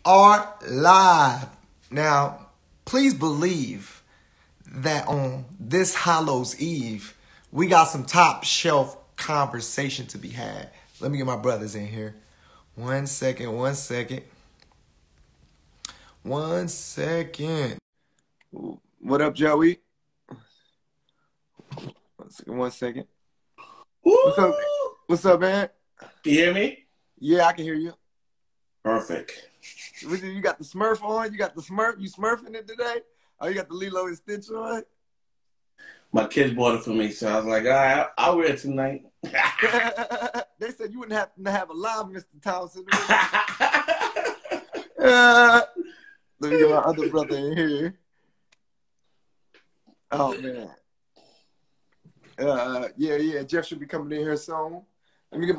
are live. Now, please believe that on this Hallows Eve, we got some top shelf conversation to be had. Let me get my brothers in here. One second. What up, Joey? One second. Woo! What's up, man? You hear me? Yeah, I can hear you. Perfect. You got the Smurf on? You got the Smurf? You Smurfing it today? Oh, you got the Lilo and Stitch on? My kids bought it for me, so I was like, all right, I'll wear it tonight. They said you wouldn't happen to have a live Mr. Townsend. Let me get my other brother in here. Oh, man. Yeah. Jeff should be coming in here soon. Let me get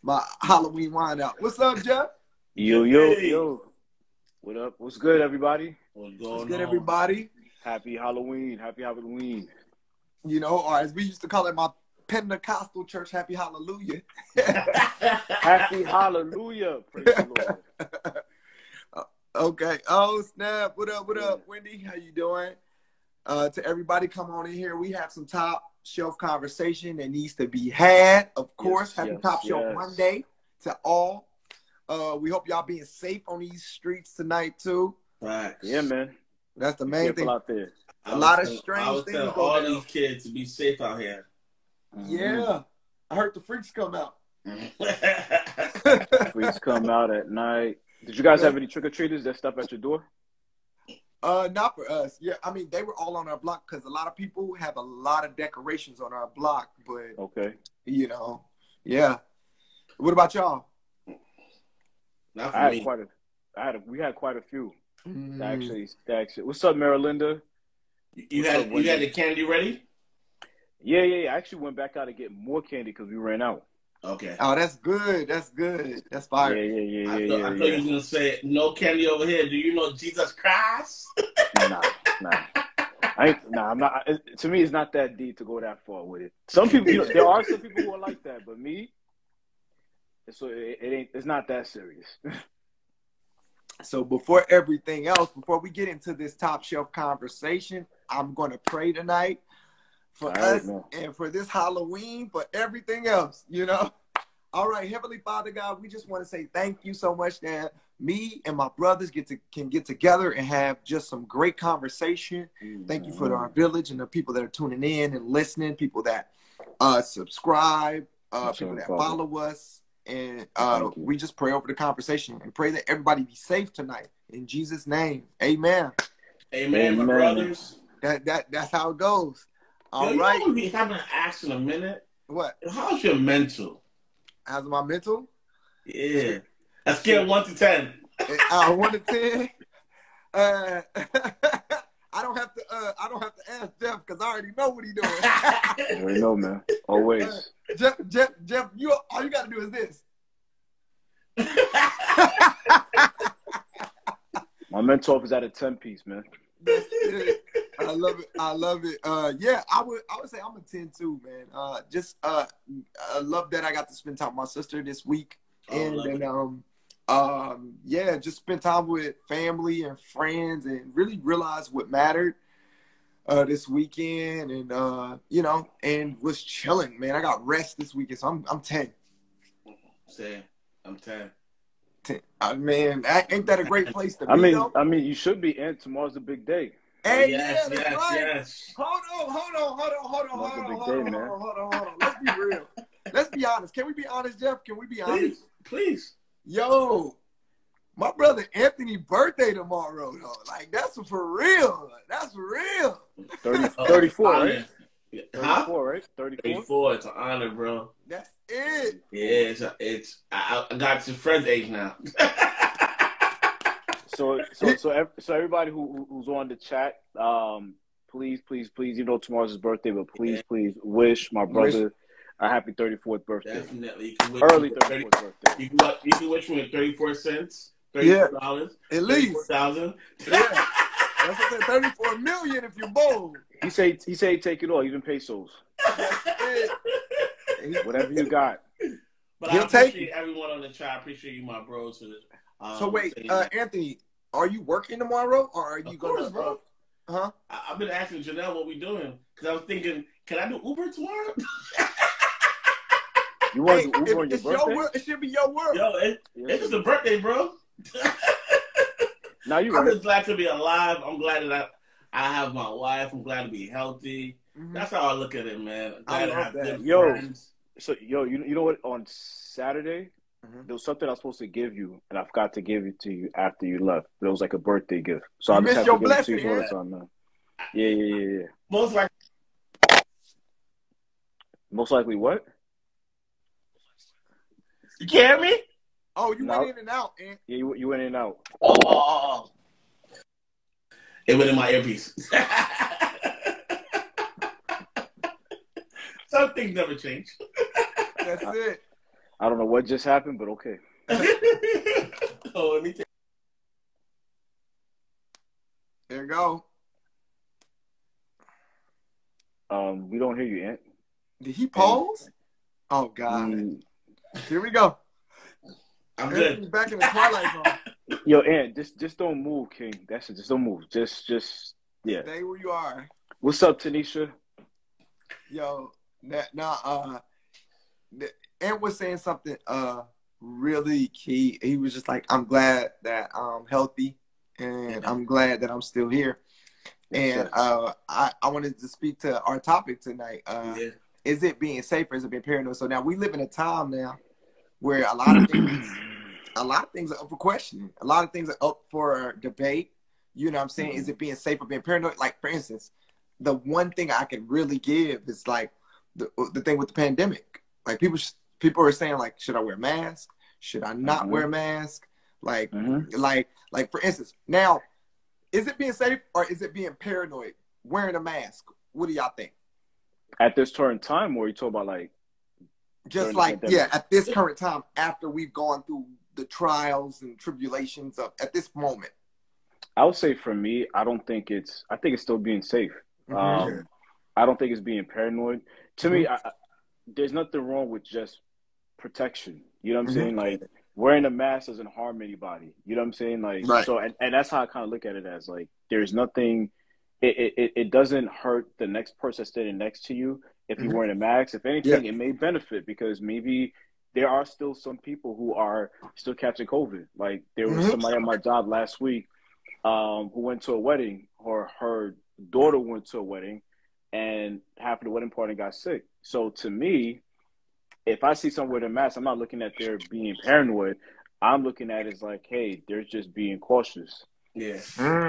my Halloween wine out. What's up, Jeff? Yo. What up? What's good, everybody? What's good, everybody? Happy Halloween. You know, or as we used to call it, my Pentecostal church, Happy Hallelujah. Happy Hallelujah. Praise the Lord. Okay. Oh, snap. What up, Wendy? How you doing? To everybody, come on in here. We have some top shelf conversation that needs to be had. Of course, happy Top Shelf Monday to all. We hope y'all being safe on these streets tonight too. Right. Yeah, man. That's the main thing. Out there. A lot of strange things. I was telling all these kids to be safe out here. Yeah. I heard the freaks come out. Freaks come out at night. Did you guys have any trick-or-treaters that stop at your door? Not for us. Yeah, I mean, they were all on our block because a lot of people have a lot of decorations on our block. But, you know, yeah. What about y'all? Not for me. We had quite a few. Actually. What's up, Marilinda? You had the candy ready? Yeah. I actually went back out to get more candy because we ran out. Okay. Oh, that's good. That's fire. Yeah. I thought you were gonna say no candy over here. Do you know Jesus Christ? Nah. I'm not. To me, it's not that deep to go that far with it. Some people, there are some people who are like that, but me, it's not that serious. So before everything else, before we get into this top shelf conversation, I'm going to pray tonight for us and for this Halloween, for everything else, you know? All right, Heavenly Father God, we just want to say thank you so much that me and my brothers can get together and have just some great conversation. Thank you for our village and the people that are tuning in and listening, people that subscribe, people that follow us. And we just pray over the conversation and pray that everybody be safe tonight. In Jesus' name, amen. Amen, my brothers. That's how it goes. All right. right. You know we haven't asked in a minute. What? How's your mental? How's my mental? Yeah. A scale 1 to 10. 1 to 10. I don't have to ask Jeff because I already know what he's doing. I already know, man. Always. Jeff, all you gotta do is this. My mental is at a 10-piece, man. That's it. I love it. Yeah, I would say I'm a 10 too, man. I love that I got to spend time with my sister this week. Just spend time with family and friends and really realize what mattered this weekend and and was chilling, man. I got rest this weekend, so I'm 10. Say I'm 10. 10. Man, ain't that a great place to be? I mean, you should be. And tomorrow's a big day. Hey, that's right. Yes. Hold on. Let's be real. Let's be honest. Can we be honest, Jeff? Can we be honest? Please. Yo, my brother Anthony birthday tomorrow, though. Like, that's for real. That's real. 34, right? Huh? 34, right? 34. It's an honor, bro. That's it. Yeah, I got your friend's age now. So everybody who's on the chat, please, you know tomorrow's his birthday, but please wish my brother a happy 34th birthday. Definitely. Early 34th birthday. You can wish me 34 cents, $34. At least. 34,000. Yeah. That's what I said, 34 million if you're bold. He say take it all, even pesos. Whatever you got. But I appreciate everyone on the chat. I appreciate you, my bros, for this. So wait, Anthony, are you working tomorrow, or are you gonna? Bro. Huh? I've been asking Janelle what we doing because I was thinking, can I do Uber tomorrow? You want to do Uber on your birthday? It should be your world. Yo, it's just a birthday, bro. Now I'm just glad to be alive. I'm glad that I have my wife. I'm glad to be healthy. Mm-hmm. That's how I look at it, man. I'm glad to have good friends. So, you know what? On Saturday, there was something I was supposed to give you, and I forgot to give it to you after you left. It was like a birthday gift. So I just have to give it to you all the time, man. Yeah. Most likely what? You hear me? Oh, you went in and out, man. Yeah, you went in and out. Oh. It went in my earpiece. Some things never change. That's it. I don't know what just happened, but okay. Oh, let me take. There you go. We don't hear you, Ant. Did he pause? Oh God. Here we go. I'm good. Back in the Twilight Zone. Yo, Ant, just don't move, King. That's it. Just don't move. Just yeah. Stay where you are. What's up, Tanisha? Yo, Ant was saying something really key. He was just like, I'm glad that I'm healthy and I'm glad that I'm still here. And I wanted to speak to our topic tonight. Is it being safe or is it being paranoid? So now we live in a time now where a lot of things are up for questioning. A lot of things are up for debate. You know what I'm saying? Is it being safe or being paranoid? Like, for instance, the one thing I can really give is like the thing with the pandemic. Like people are saying like, should I wear a mask? Should I not wear a mask? Like for instance, now, is it being safe or is it being paranoid wearing a mask? What do y'all think? At this current time, or you talk about like just like at this current time after we've gone through the trials and tribulations of at this moment? I would say for me, I think it's still being safe. I don't think it's being paranoid. To me, there's nothing wrong with just protection. You know what I'm saying? Like, wearing a mask doesn't harm anybody. You know what I'm saying? Like, so, and that's how I kind of look at it as like, there's nothing. It doesn't hurt the next person standing next to you if you're wearing a mask. If anything, it may benefit because maybe there are still some people who are still catching COVID. Like, there was somebody at my job last week who went to a wedding, or her daughter went to a wedding, and half of the wedding party got sick. So to me, if I see someone with a mask, I'm not looking at their being paranoid. I'm looking at it as like, hey, they're just being cautious. Yeah.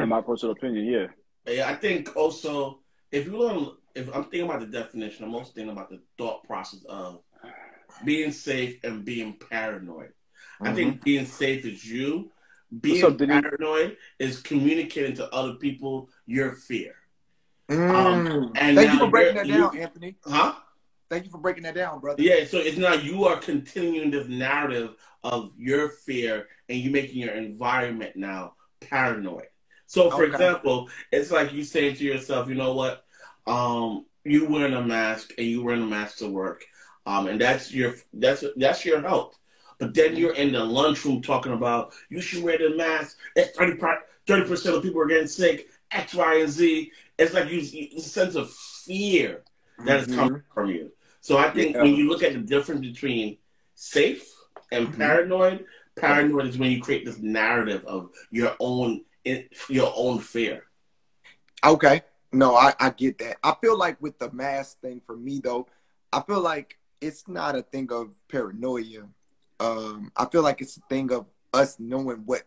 In my personal opinion, Yeah, I think also if I'm thinking about the definition, I'm also thinking about the thought process of being safe and being paranoid. I think being safe is you. Being paranoid is communicating to other people your fear. And thank you for breaking that down, Anthony. Huh? Thank you for breaking that down, brother. Yeah, so it's not you are continuing this narrative of your fear and you making your environment now paranoid. So, for example, it's like you saying to yourself, you know what? You wearing a mask and you wearing a mask to work, and that's your health. But then you're in the lunchroom talking about you should wear the mask. It's 30% of people are getting sick. X, Y, and Z. It's like you a sense of fear that is coming from you. So I think when you look at the difference between safe and paranoid is when you create this narrative of your own fear. Okay. No, I get that. I feel like with the mask thing for me though, I feel like it's not a thing of paranoia. I feel like it's a thing of us knowing what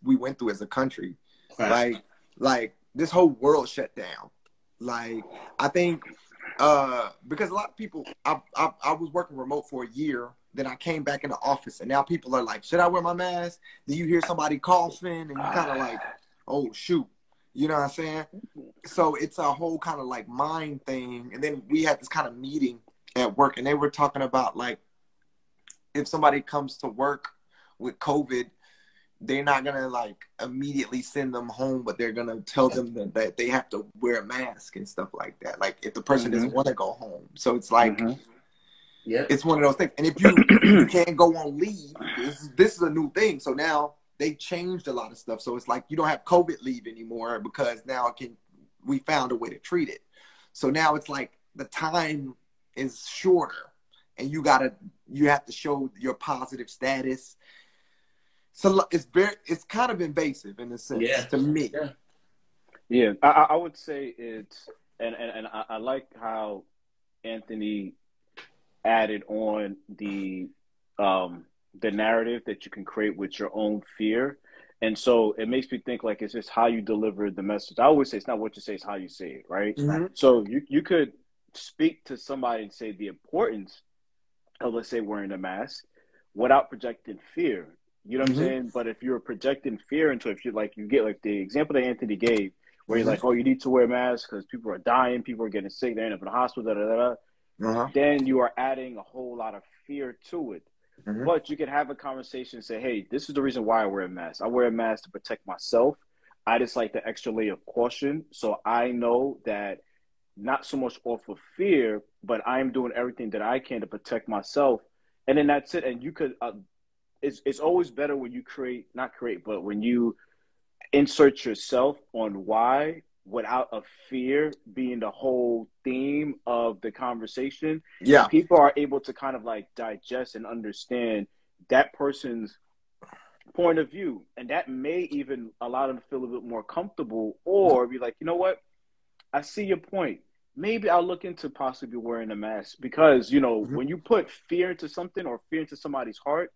we went through as a country. Right. Like this whole world shut down. Like I think because a lot of people, I was working remote for a year. Then I came back in the office, and now people are like, should I wear my mask? Then you hear somebody coughing, and you kind of like, oh, shoot. You know what I'm saying? So it's a whole kind of like mind thing. And then we had this kind of meeting at work, and they were talking about like, if somebody comes to work with COVID, they're not going to like immediately send them home, but they're going to tell them that they have to wear a mask and stuff like that. Like if the person doesn't want to go home. So it's like, Yeah, it's one of those things. And if you can't go on leave, this is a new thing. So now they changed a lot of stuff. So it's like you don't have COVID leave anymore because now we found a way to treat it. So now it's like the time is shorter, and you have to show your positive status. So it's kind of invasive in a sense to me. Yeah, I would say it's and I like how Anthony added on the narrative that you can create with your own fear. And so it makes me think like it's just how you deliver the message. I always say it's not what you say, it's how you say it, right? Mm-hmm. So you could speak to somebody and say the importance of, let's say, wearing a mask without projecting fear. You know what I'm saying? But if you're projecting fear into it, if you get like the example that Anthony gave, where you're like, oh, you need to wear a mask because people are dying, people are getting sick, they're in the hospital, then you are adding a whole lot of fear to it. But you can have a conversation and say, hey, this is the reason why I wear a mask. I wear a mask to protect myself. I just like the extra layer of caution. So I know that not so much off of fear, but I'm doing everything that I can to protect myself. And then that's it. And you could, it's always better when you but when you insert yourself on why without a fear being the whole theme of the conversation. Yeah. People are able to kind of like digest and understand that person's point of view. And that may even allow them to feel a bit more comfortable or be like, you know what? I see your point. Maybe I'll look into possibly wearing a mask because, when you put fear into something or fear into somebody's heart,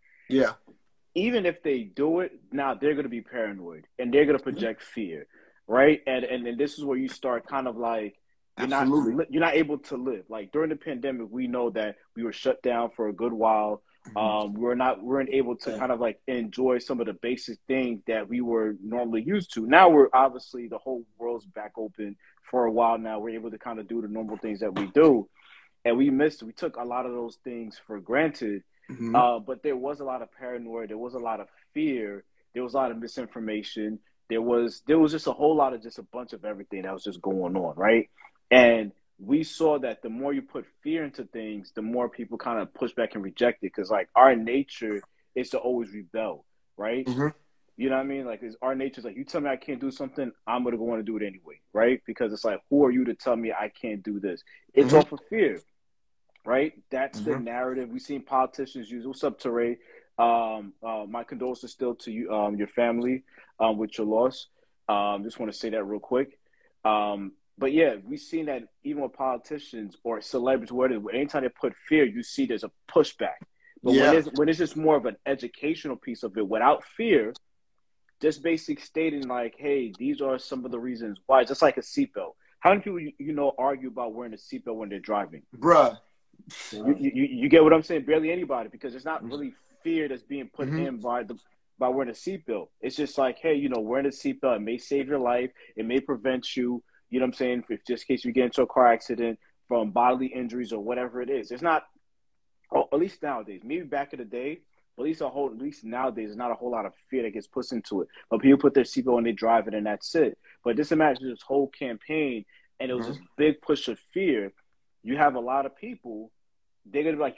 even if they do it, now they're going to be paranoid and they're going to project fear, right? And then this is where you start kind of like, you're not able to live. Like during the pandemic, we know that we were shut down for a good while. We weren't able to kind of like enjoy some of the basic things that we were normally used to. Now we're obviously the whole world's back open for a while now. We're able to kind of do the normal things that we do. And we took a lot of those things for granted. But there was a lot of paranoia. There was a lot of fear. There was a lot of misinformation. There was just a whole lot of just a bunch of everything that was just going on, right? And we saw that the more you put fear into things, the more people kind of push back and reject it. Because like our nature is to always rebel, right? You know what I mean? Like our nature is like, you tell me I can't do something, I'm going to go on and do it anyway, right? Because it's like, who are you to tell me I can't do this? It's off of fear. Right? That's the narrative. We've seen politicians use. What's up, Teray? My condolences still to you, your family, with your loss. Just want to say that real quick. But yeah, we've seen that even with politicians or celebrities, anytime they put fear, you see there's a pushback. But when it's just more of an educational piece of it without fear, just basic stating like, hey, these are some of the reasons why. Just like a seatbelt. How many people argue about wearing a seatbelt when they're driving? Bruh. You get what I'm saying? Barely anybody, because it's not really fear that's being put in by wearing a seatbelt. It's just like, hey, wearing a seatbelt, it may save your life. It may prevent you, you know what I'm saying, if just in case you get into a car accident from bodily injuries or whatever it is. It's not, at least nowadays, maybe back in the day, but at least nowadays, there's not a whole lot of fear that gets put into it. But people put their seatbelt and they drive it and that's it. But just imagine this whole campaign and it was this big push of fear. You have a lot of people, they're going to be like,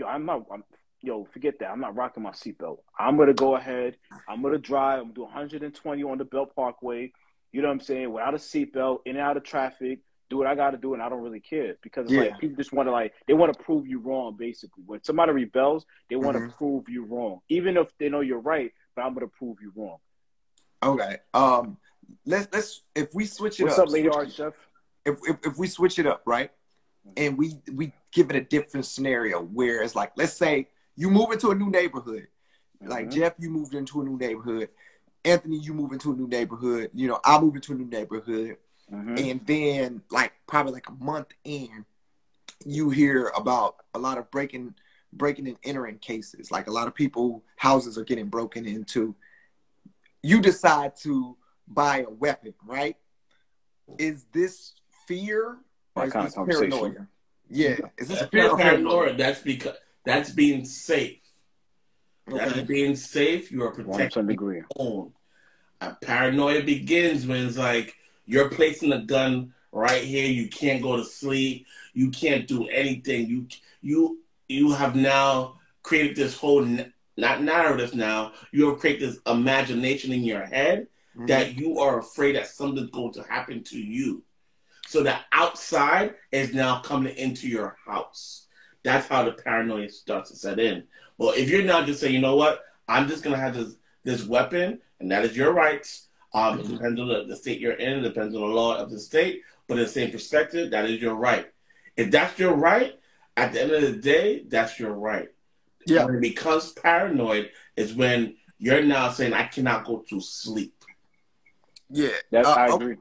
forget that. I'm not rocking my seatbelt. I'm going to go ahead. I'm going to drive. I'm going to do 120 on the Belt Parkway, you know what I'm saying, without a seatbelt, in and out of traffic, do what I got to do, and I don't really care. Because it's like people just want to, they want to prove you wrong, basically. When somebody rebels, they want to prove you wrong. Even if they know you're right, but I'm going to prove you wrong. Okay. Let's if we switch it up. What's up, Lady Art Chef? If we switch it up, right? And we give it a different scenario where it's like, let's say you move into a new neighborhood. Like Jeff, you moved into a new neighborhood. Anthony, you move into a new neighborhood. I move into a new neighborhood. And then probably like a month in, you hear about a lot of breaking and entering cases. Like a lot of people, houses are getting broken into. You decide to buy a weapon, right? Is this fear? That kind of conversation. Yeah. Is this fear or paranoia? That's being safe. Okay. That's being safe. You are protecting your own. Paranoia begins when it's like you're placing a gun right here. You can't go to sleep. You can't do anything. you have now created this whole not narrative. Now you have created this imagination in your head that you are afraid that something's going to happen to you. So the outside is now coming into your house. That's how the paranoia starts to set in. Well, if you're now just saying, you know what, I'm just gonna have this weapon, and that is your rights. It depends on the state you're in. It depends on the law of the state. But in the same perspective, that is your right. If that's your right, at the end of the day, that's your right. Yeah. When it becomes paranoid is when you're now saying, I cannot go to sleep. Yeah. I agree.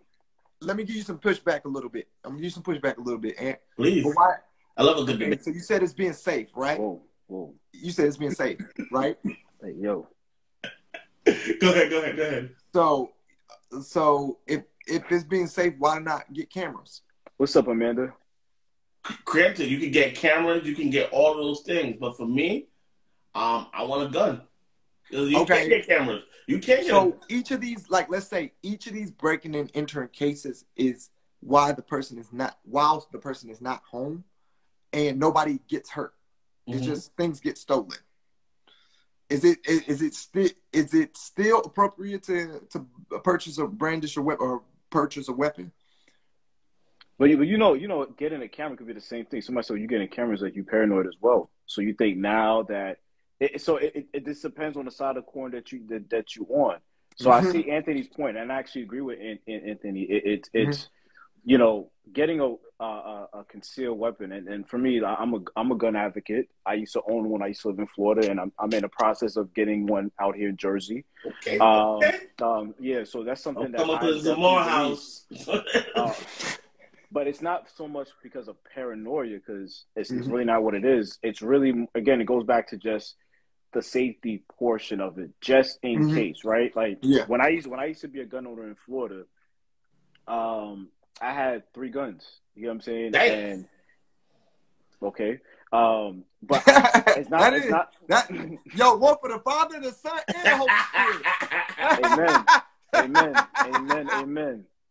Let me give you some pushback a little bit. I'm going to give you some pushback a little bit. And please. Why? I love a good debate. So you said it's being safe, right? Whoa. You said it's being safe, right? Hey, yo. Go ahead. So if it's being safe, why not get cameras? What's up, Amanda? Granted, you can get cameras, you can get all those things, but for me, I want a gun. You can't get cameras. You can't get. So each of these, like, let's say each of these breaking and entering cases is while the person is not home, and nobody gets hurt. It's just things get stolen. Is it still appropriate to purchase or brandish a weapon or purchase a weapon? But you know, getting a camera could be the same thing. Somebody said you getting cameras like you paranoid as well. So you think now that it this depends on the side of the coin that you on. So I see Anthony's point, and I actually agree with Anthony. It's you know, getting a concealed weapon, and for me, I'm a gun advocate. I used to own one. I used to live in Florida, and I'm in the process of getting one out here in Jersey. Okay. Yeah, so that's something that come up to the Zamora house. But it's not so much because of paranoia, because it's really not what it is. It's really, again, it goes back to just the safety portion of it, just in case, right? Like when I used to be a gun owner in Florida, I had 3 guns. You know what I'm saying? Nice. And okay. But it's not yo, one for the Father, the Son, and the Holy Spirit.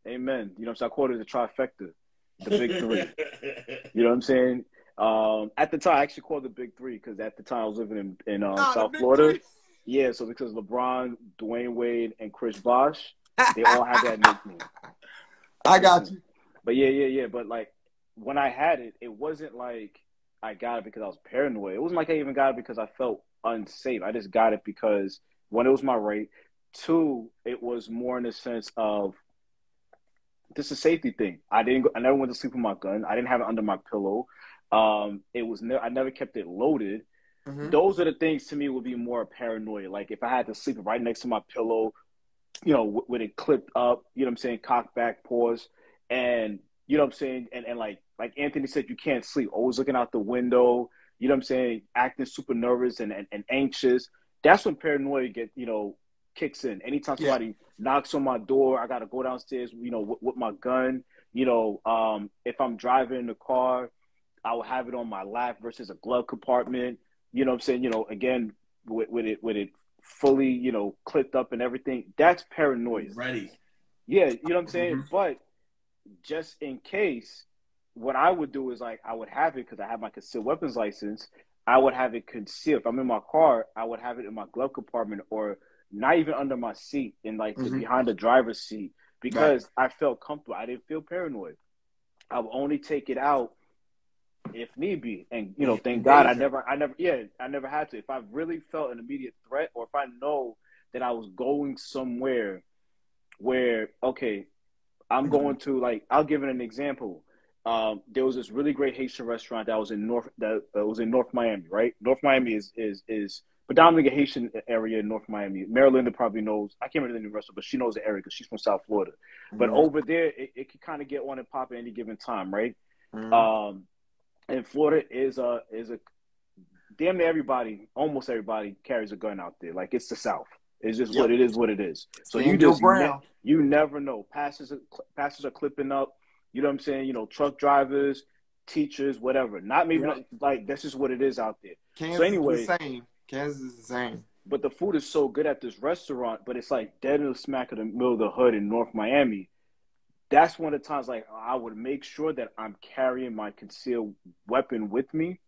Amen. You know, so I called it the trifecta, the big 3. You know what I'm saying? At the time, I actually called it the big 3 because at the time I was living in South Florida. 3. Yeah, so because LeBron, Dwayne Wade, and Chris Bosh, they all had that nickname. I got you. But yeah. But like when I had it, it wasn't like I got it because I was paranoid. It wasn't like I even got it because I felt unsafe. I just got it because, one, it was my right. 2, it was more in the sense of this is a safety thing. I never went to sleep with my gun. I didn't have it under my pillow. I never kept it loaded. Those are the things to me would be more paranoia. Like if I had to sleep right next to my pillow, you know, with it clipped up, you know what I'm saying, cocked back, paws, and you know what I'm saying, and like Anthony said, you can't sleep, always looking out the window, you know what I'm saying, acting super nervous and anxious. That's when paranoia kicks in. Anytime somebody knocks on my door, I gotta go downstairs, you know, with my gun. You know, if I'm driving in the car, I will have it on my lap versus a glove compartment. You know what I'm saying? You know, again, with it fully, you know, clipped up and everything. That's paranoia. Ready. Yeah, you know what I'm saying? But just in case, what I would do is like I would have it because I have my concealed weapons license. I would have it concealed. If I'm in my car, I would have it in my glove compartment or not even under my seat, in like behind the driver's seat, because I felt comfortable. I didn't feel paranoid. I would only take it out if need be, and you know, thank God I never had to. If I really felt an immediate threat, or if I know that I was going somewhere where, okay, I'm going to, like, I'll give it an example. There was this really great Haitian restaurant that was in North Miami, right? North Miami is predominantly a Haitian area in North Miami. Marylinda probably knows. I can't remember the name of the restaurant, but she knows the area because she's from South Florida. But over there, it can kind of get on and pop at any given time, right? And Florida is a damn near everybody, almost everybody carries a gun out there. Like, it's the South. It's just what it is. So you never know. Pastors are clipping up. You know what I'm saying? You know, truck drivers, teachers, whatever. Not maybe like that's just what it is out there. Kansas is the same. But the food is so good at this restaurant, but it's like dead in the smack of the middle of the hood in North Miami. That's one of the times like I would make sure that I'm carrying my concealed weapon with me,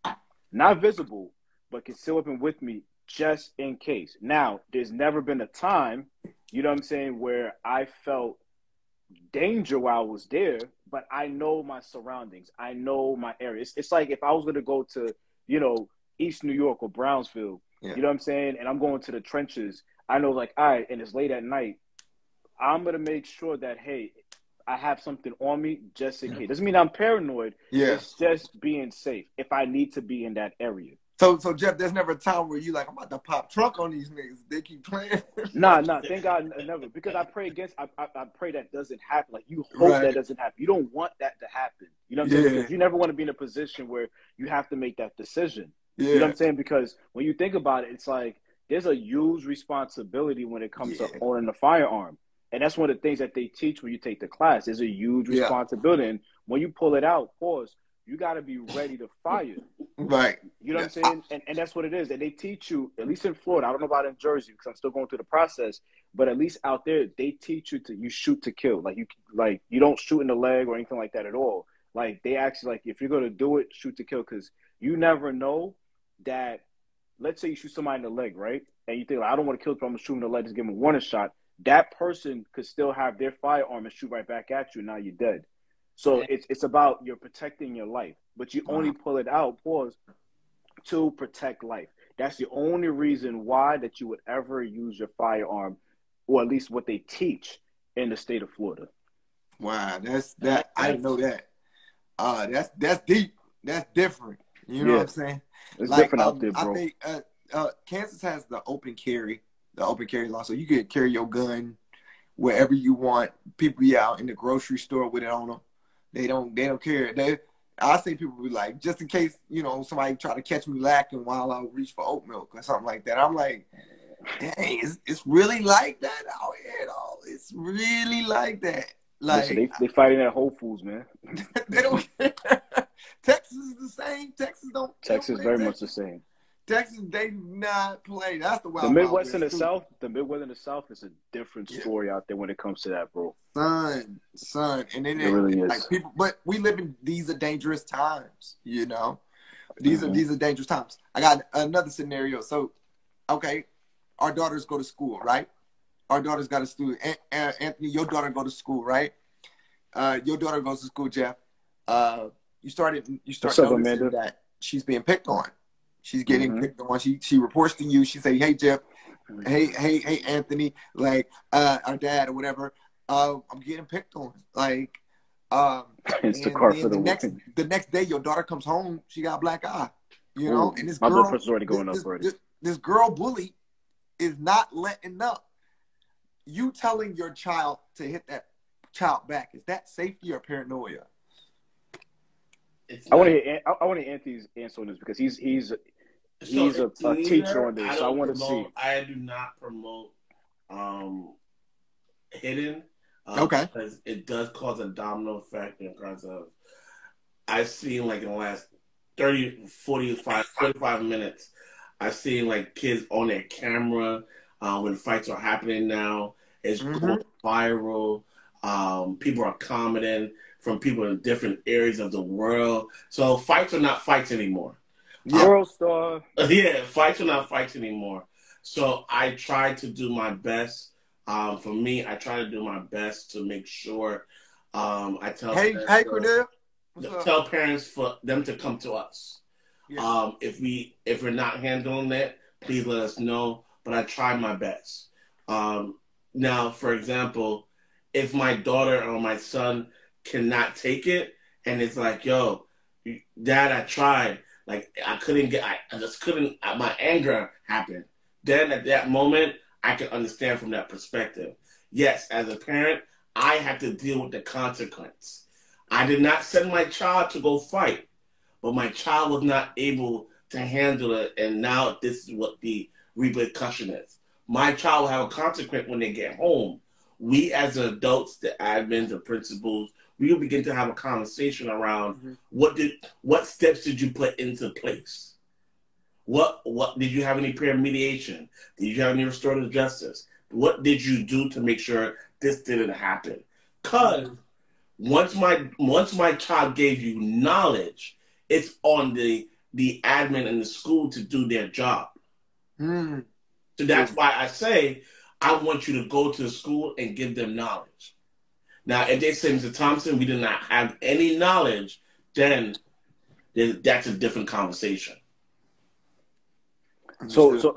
not visible, but can still up and with me just in case. Now, there's never been a time, you know what I'm saying, where I felt danger while I was there, but I know my surroundings. I know my area. It's like if I was going to go to, you know, East New York or Brownsville, you know what I'm saying, and I'm going to the trenches, I know, like, all right, and it's late at night, I'm going to make sure that, hey, I have something on me just in case. Doesn't mean I'm paranoid. It's just being safe if I need to be in that area. So Jeff, there's never a time where you like, I'm about to pop trunk on these niggas. They keep playing. Nah, thank God never. Because I pray against, I pray that doesn't happen. Like, you hope that doesn't happen. You don't want that to happen. You know what I'm saying? Because you never want to be in a position where you have to make that decision. You know what I'm saying? Because when you think about it, it's like there's a huge responsibility when it comes to owning a firearm. And that's one of the things that they teach when you take the class. There's a huge responsibility. And when you pull it out, you got to be ready to fire. Right. You know what I'm saying? And that's what it is. And they teach you, at least in Florida, I don't know about in Jersey because I'm still going through the process, but at least out there, they teach you shoot to kill. Like you don't shoot in the leg or anything like that at all. Like they actually, like, if you're going to do it, shoot to kill, because you never know that, let's say you shoot somebody in the leg, right? And you think, like, I don't want to kill them, I'm going to shoot in the leg, just give them a warning shot. That person could still have their firearm and shoot right back at you, and now you're dead. So it's about you're protecting your life, but you only pull it out, to protect life. That's the only reason why that you would ever use your firearm, or at least what they teach in the state of Florida. Wow, I didn't know that. That's deep. That's different. You know what I'm saying? It's different out there, bro. I think Kansas has the open carry law, so you can carry your gun wherever you want. People be out in the grocery store with it on them. They don't care. I see people be like, just in case, you know, somebody try to catch me lacking while I reach for oat milk or something like that. I'm like, dang, it's really like that out here, though. It's really like that. Like, listen, they fighting at Whole Foods, man. They don't care. Texas is the same. Texas very much the same. Texas, they do not play. That's the wild. The Midwest and the South. The Midwest and the South is a different story out there when it comes to that, bro. Son, and then it really is. Like people, but we live in these are dangerous times. You know, these are dangerous times. I got another scenario. So, okay, our daughters go to school, right? Our daughters got to school. Anthony, your daughter go to school, right? Your daughter goes to school, Jeff. You start noticing that she's being picked on. She's getting picked on. She reports to you. She say, "Hey Jeff, hey Anthony, like our dad or whatever. I'm getting picked on." Like, it's the car for the next day, your daughter comes home. She got a black eye. You know, and this my girl, blood pressure's already going up already. This girl bully is not letting up. You telling your child to hit that child back, is that safety or paranoia? I want to hear Anthony's answer on this because he's a teacher on this. So I want to see. I do not promote hitting. Okay. Because it does cause a domino effect in terms of, I've seen, like, in the last 30, 45 minutes, I've seen, like, kids on their camera when fights are happening now. It's going viral. People are commenting from people in different areas of the world. So fights are not fights anymore. World star. Yeah, fights are not fights anymore. So I try to do my best. For me, I try to do my best to make sure I tell tell parents for them to come to us. Yeah. If we're not handling it, please let us know. But I try my best. Now, for example, if my daughter or my son cannot take it, and it's like, "Yo, Dad, I tried. Like, I just couldn't. My anger happened." Then at that moment, I can understand from that perspective. Yes, as a parent, I have to deal with the consequence. I did not send my child to go fight, but my child was not able to handle it, and now this is what the repercussion is. My child will have a consequence when they get home. We as adults, the admins, the principals, we will begin to have a conversation around what steps did you put into place? What did you have any peer mediation? Did you have any restorative justice? What did you do to make sure this didn't happen? Because once my child gave you knowledge, it's on the the admin in the school to do their job. Mm. So that's why I say I want you to go to the school and give them knowledge. Now, if they say, Mr. Thompson, we did not have any knowledge, then that's a different conversation. So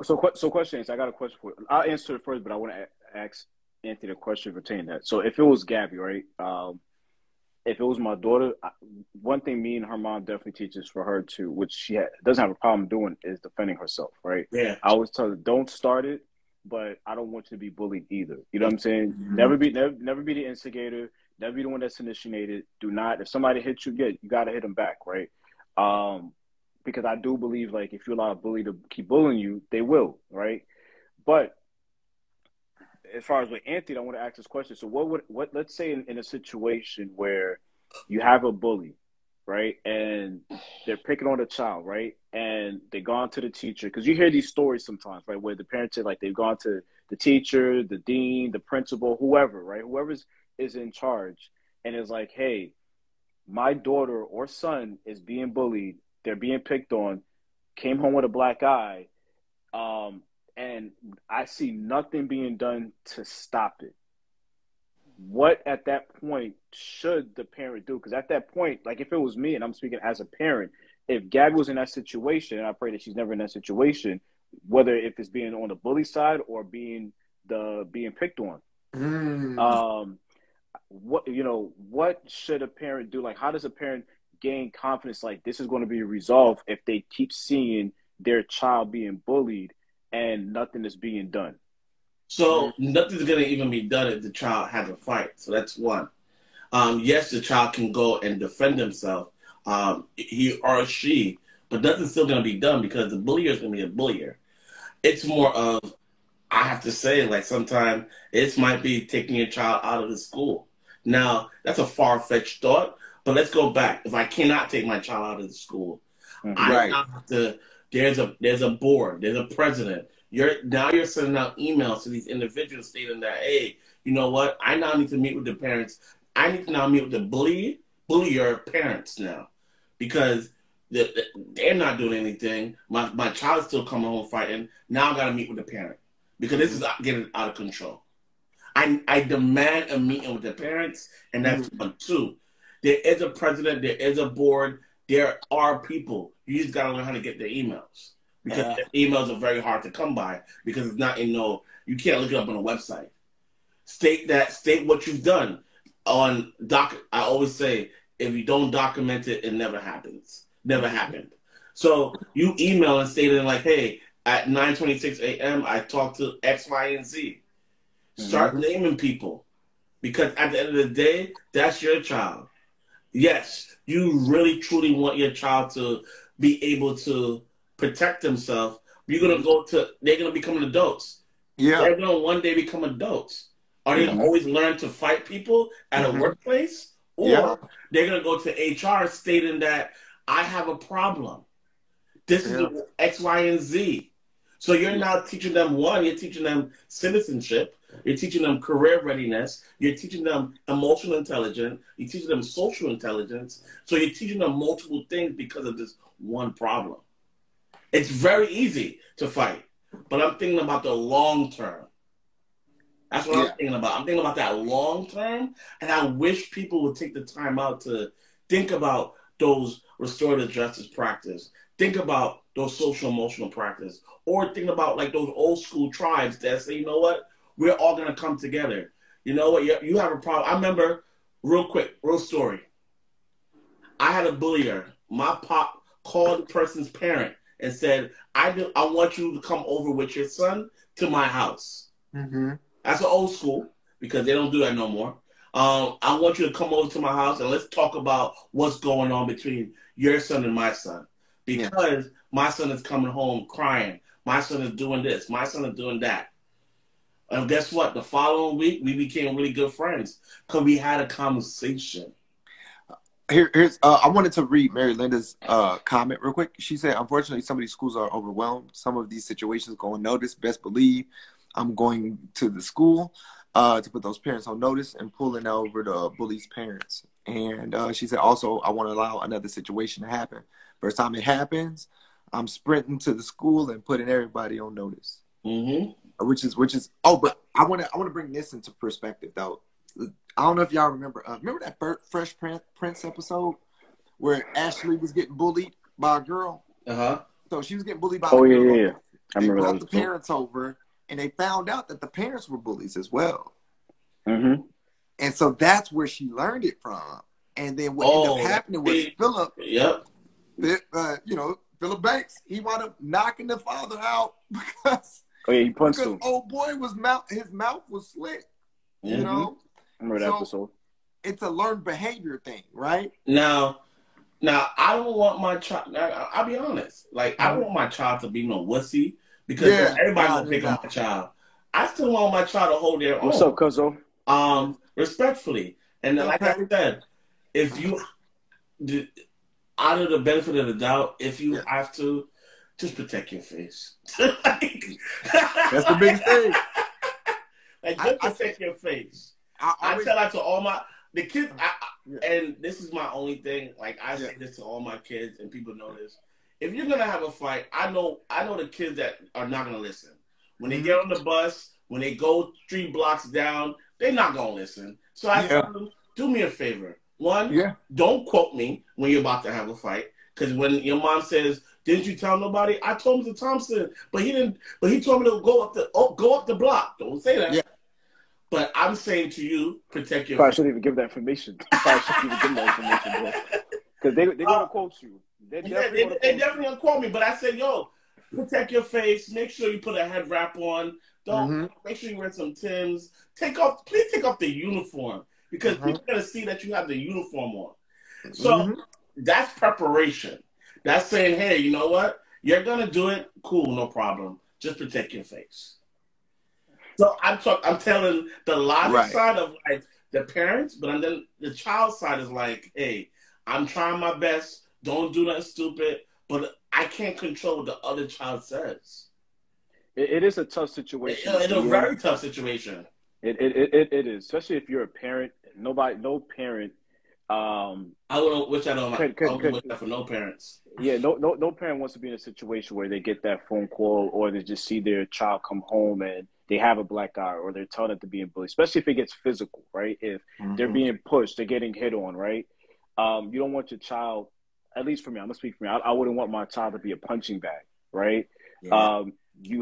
question is, I got a question for you. I'll answer it first, but I want to ask Anthony a question pertaining to that. So if it was Gabby, right? If it was my daughter, one thing me and her mom definitely teaches for her to, which she doesn't have a problem doing, is defending herself, right? Yeah. I always tell her, don't start it, but I don't want you to be bullied either. You know what I'm saying? Mm-hmm. Never be the instigator. Never be the one that's initiated. Do not. If somebody hits you, you got to hit them back, right? Because I do believe, like, if you allow a bully to keep bullying you, they will, right? But as far as with Anthony, I want to ask this question. So what let's say in a situation where you have a bully, right? And they're picking on a child, right? And they gone to the teacher, because you hear these stories sometimes, right? Where the parents say, like, they've gone to the teacher, the dean, the principal, whoever, right? Whoever is in charge, and is like, hey, my daughter or son is being bullied. They're being picked on, came home with a black eye, and I see nothing being done to stop it. What at that point should the parent do? Because at that point, like, if it was me, and I'm speaking as a parent, if Gabby was in that situation, and I pray that she's never in that situation, whether if it's being on the bully side or being picked on, what should a parent do? Like, how does a parent gain confidence, like, this is going to be resolved, if they keep seeing their child being bullied and nothing is being done? So nothing's going to even be done if the child has a fight. So that's one. Yes, the child can go and defend himself, he or she, but nothing's still going to be done because the bullier is going to be a bullier. It's more of, I have to say, like, sometimes it might be taking your child out of the school. Now, that's a far-fetched thought, but let's go back. If I cannot take my child out of the school, I now have to, there's a board, there's a president. You're sending out emails to these individuals stating that, hey, you know what? I now need to meet with the parents. I need to now meet with the bullier parents now, because they're not doing anything. My child's still coming home fighting. Now I got to meet with the parent because this is getting out of control. I demand a meeting with the parents, and that's one. Two, there is a president, there is a board, there are people. You just got to learn how to get their emails, because their emails are very hard to come by because it's not you can't look it up on a website. State what you've done on I always say, if you don't document it, it never happens. Never happened. So you email and stating like, hey, at 9:26 a.m. I talked to X, Y, and Z. Start naming people, because at the end of the day, that's your child. Yes, you really truly want your child to be able to protect themselves. They're going to become adults. Yeah. They're going to one day become adults. Are they going to always learn to fight people at a workplace? Or they're going to go to HR stating that I have a problem. This is the X, Y, and Z. So you're not teaching them you're teaching them citizenship. You're teaching them career readiness. You're teaching them emotional intelligence. You're teaching them social intelligence. So you're teaching them multiple things because of this one problem. It's very easy to fight, but I'm thinking about the long term. That's what I'm thinking about. I'm thinking about that long term, and I wish people would take the time out to think about those restorative justice practice. Think about those social emotional practice, or think about like those old school tribes that say, you know what? We're all going to come together. You know what? You have a problem. I remember, real story. I had a bullier. My pop called the person's parent and said, I want you to come over with your son to my house. That's an old school, because they don't do that no more. I want you to come over to my house and let's talk about what's going on between your son and my son. Because my son is coming home crying. My son is doing this. My son is doing that. And guess what? The following week, we became really good friends because we had a conversation. I wanted to read Mary Linda's comment real quick. She said, unfortunately, some of these schools are overwhelmed. Some of these situations go unnoticed. Best believe I'm going to the school. to put those parents on notice and pulling over the bully's parents. And she said, also, I want to allow another situation to happen. First time it happens, I'm sprinting to the school and putting everybody on notice. Mm-hmm. Which is. Oh, but I want to bring this into perspective though. I don't know if y'all remember. Remember that Fresh Prince episode where Ashley was getting bullied by a girl? So she was getting bullied by a girl. Yeah. I remember brought the parents over, and they found out that the parents were bullies as well. Mm-hmm. And so that's where she learned it from. And then what ended up happening was Philip. Yep. Philip Banks. He wound up knocking the father out because he punched him. Old boy his mouth was slit. Mm-hmm. You know. I remember that episode. It's a learned behavior thing, right? Now, I don't want my child. I'll be honest. Like, I don't want my child to be no wussy because everybody's gonna pick on my child. I still want my child to hold their own. What's up, cuzzo? Respectfully, and like I said, if you, out of the benefit of the doubt, if you have to, just protect your face. That's the biggest thing. Like, just protect your face. I tell that to all the kids. And this is my only thing. Like, I say this to all my kids, and people know this. If you're gonna have a fight, I know the kids that are not gonna listen. When they get on the bus, when they go 3 blocks down, they're not gonna listen. So I tell them, do me a favor. One, don't quote me when you're about to have a fight, because when your mom says, "Didn't you tell nobody?" I told Mr. Thompson, but he didn't. But he told me to go up the block. Don't say that. Yeah. But I'm saying to you, protect your. Probably shouldn't even give that information. Probably shouldn't even give that information, because they're gonna quote you. They're definitely gonna quote me. But I said, yo, protect your face. Make sure you put a head wrap on. Don't make sure you wear some Timbs. Please take off the uniform, because people are gonna see that you have the uniform on. So that's preparation. That's saying, hey, you know what? You're gonna do it. Cool, no problem. Just protect your face. So I'm telling the logic side of like the parents, but then the child side is like, hey, I'm trying my best. Don't do nothing stupid, but I can't control what the other child says. It is a tough situation. It's a very tough situation. It is, especially if you're a parent. No parent. I wish that for no parents. Yeah, no parent wants to be in a situation where they get that phone call or they just see their child come home and they have a black eye, or they're telling them to be bullied, especially if it gets physical, right? If they're being pushed, they're getting hit on, right? You don't want your child, at least for me, I'm going to speak for me, I wouldn't want my child to be a punching bag, right? Yeah.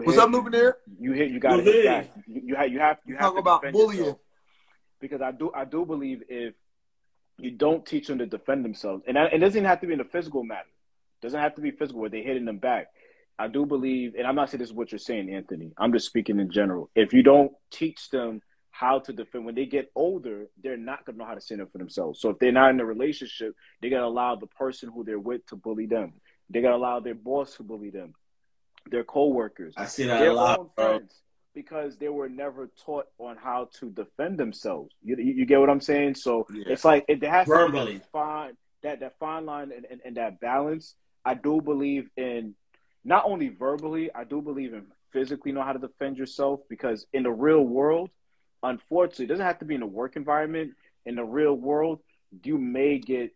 What's up, Luminaire? You got to hit back. You have talk to about bullying. Yourself. Because I do believe if you don't teach them to defend themselves, and it doesn't have to be in a physical matter. It doesn't have to be physical where they're hitting them back. I do believe, and I'm not saying this is what you're saying, Anthony. I'm just speaking in general. If you don't teach them how to defend, when they get older, they're not going to know how to stand up for themselves. So if they're not in a relationship, they're going to allow the person who they're with to bully them. They're going to allow their boss to bully them, their coworkers. I see that a lot, bro. Because they were never taught on how to defend themselves. You get what I'm saying? So it's like there has to be that fine line and that balance. I do believe in not only verbally, I do believe in physically know how to defend yourself, because in the real world, unfortunately, it doesn't have to be in a work environment. In the real world, you may get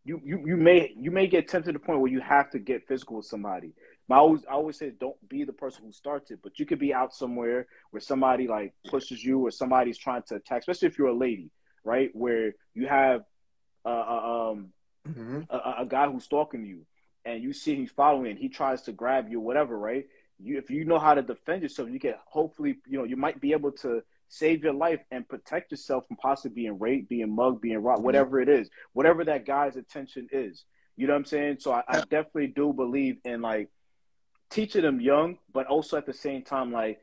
tempted to the point where you have to get physical with somebody. I always say don't be the person who starts it, but you could be out somewhere where somebody like pushes you or somebody's trying to attack, especially if you're a lady, right? Where you have a guy who's stalking you and you see he's following and he tries to grab you, whatever, right? If you know how to defend yourself, you can hopefully, you might be able to save your life and protect yourself from possibly being raped, being mugged, being robbed, whatever it is, whatever that guy's intention is. You know what I'm saying? So I definitely do believe in like teaching them young, but also at the same time, like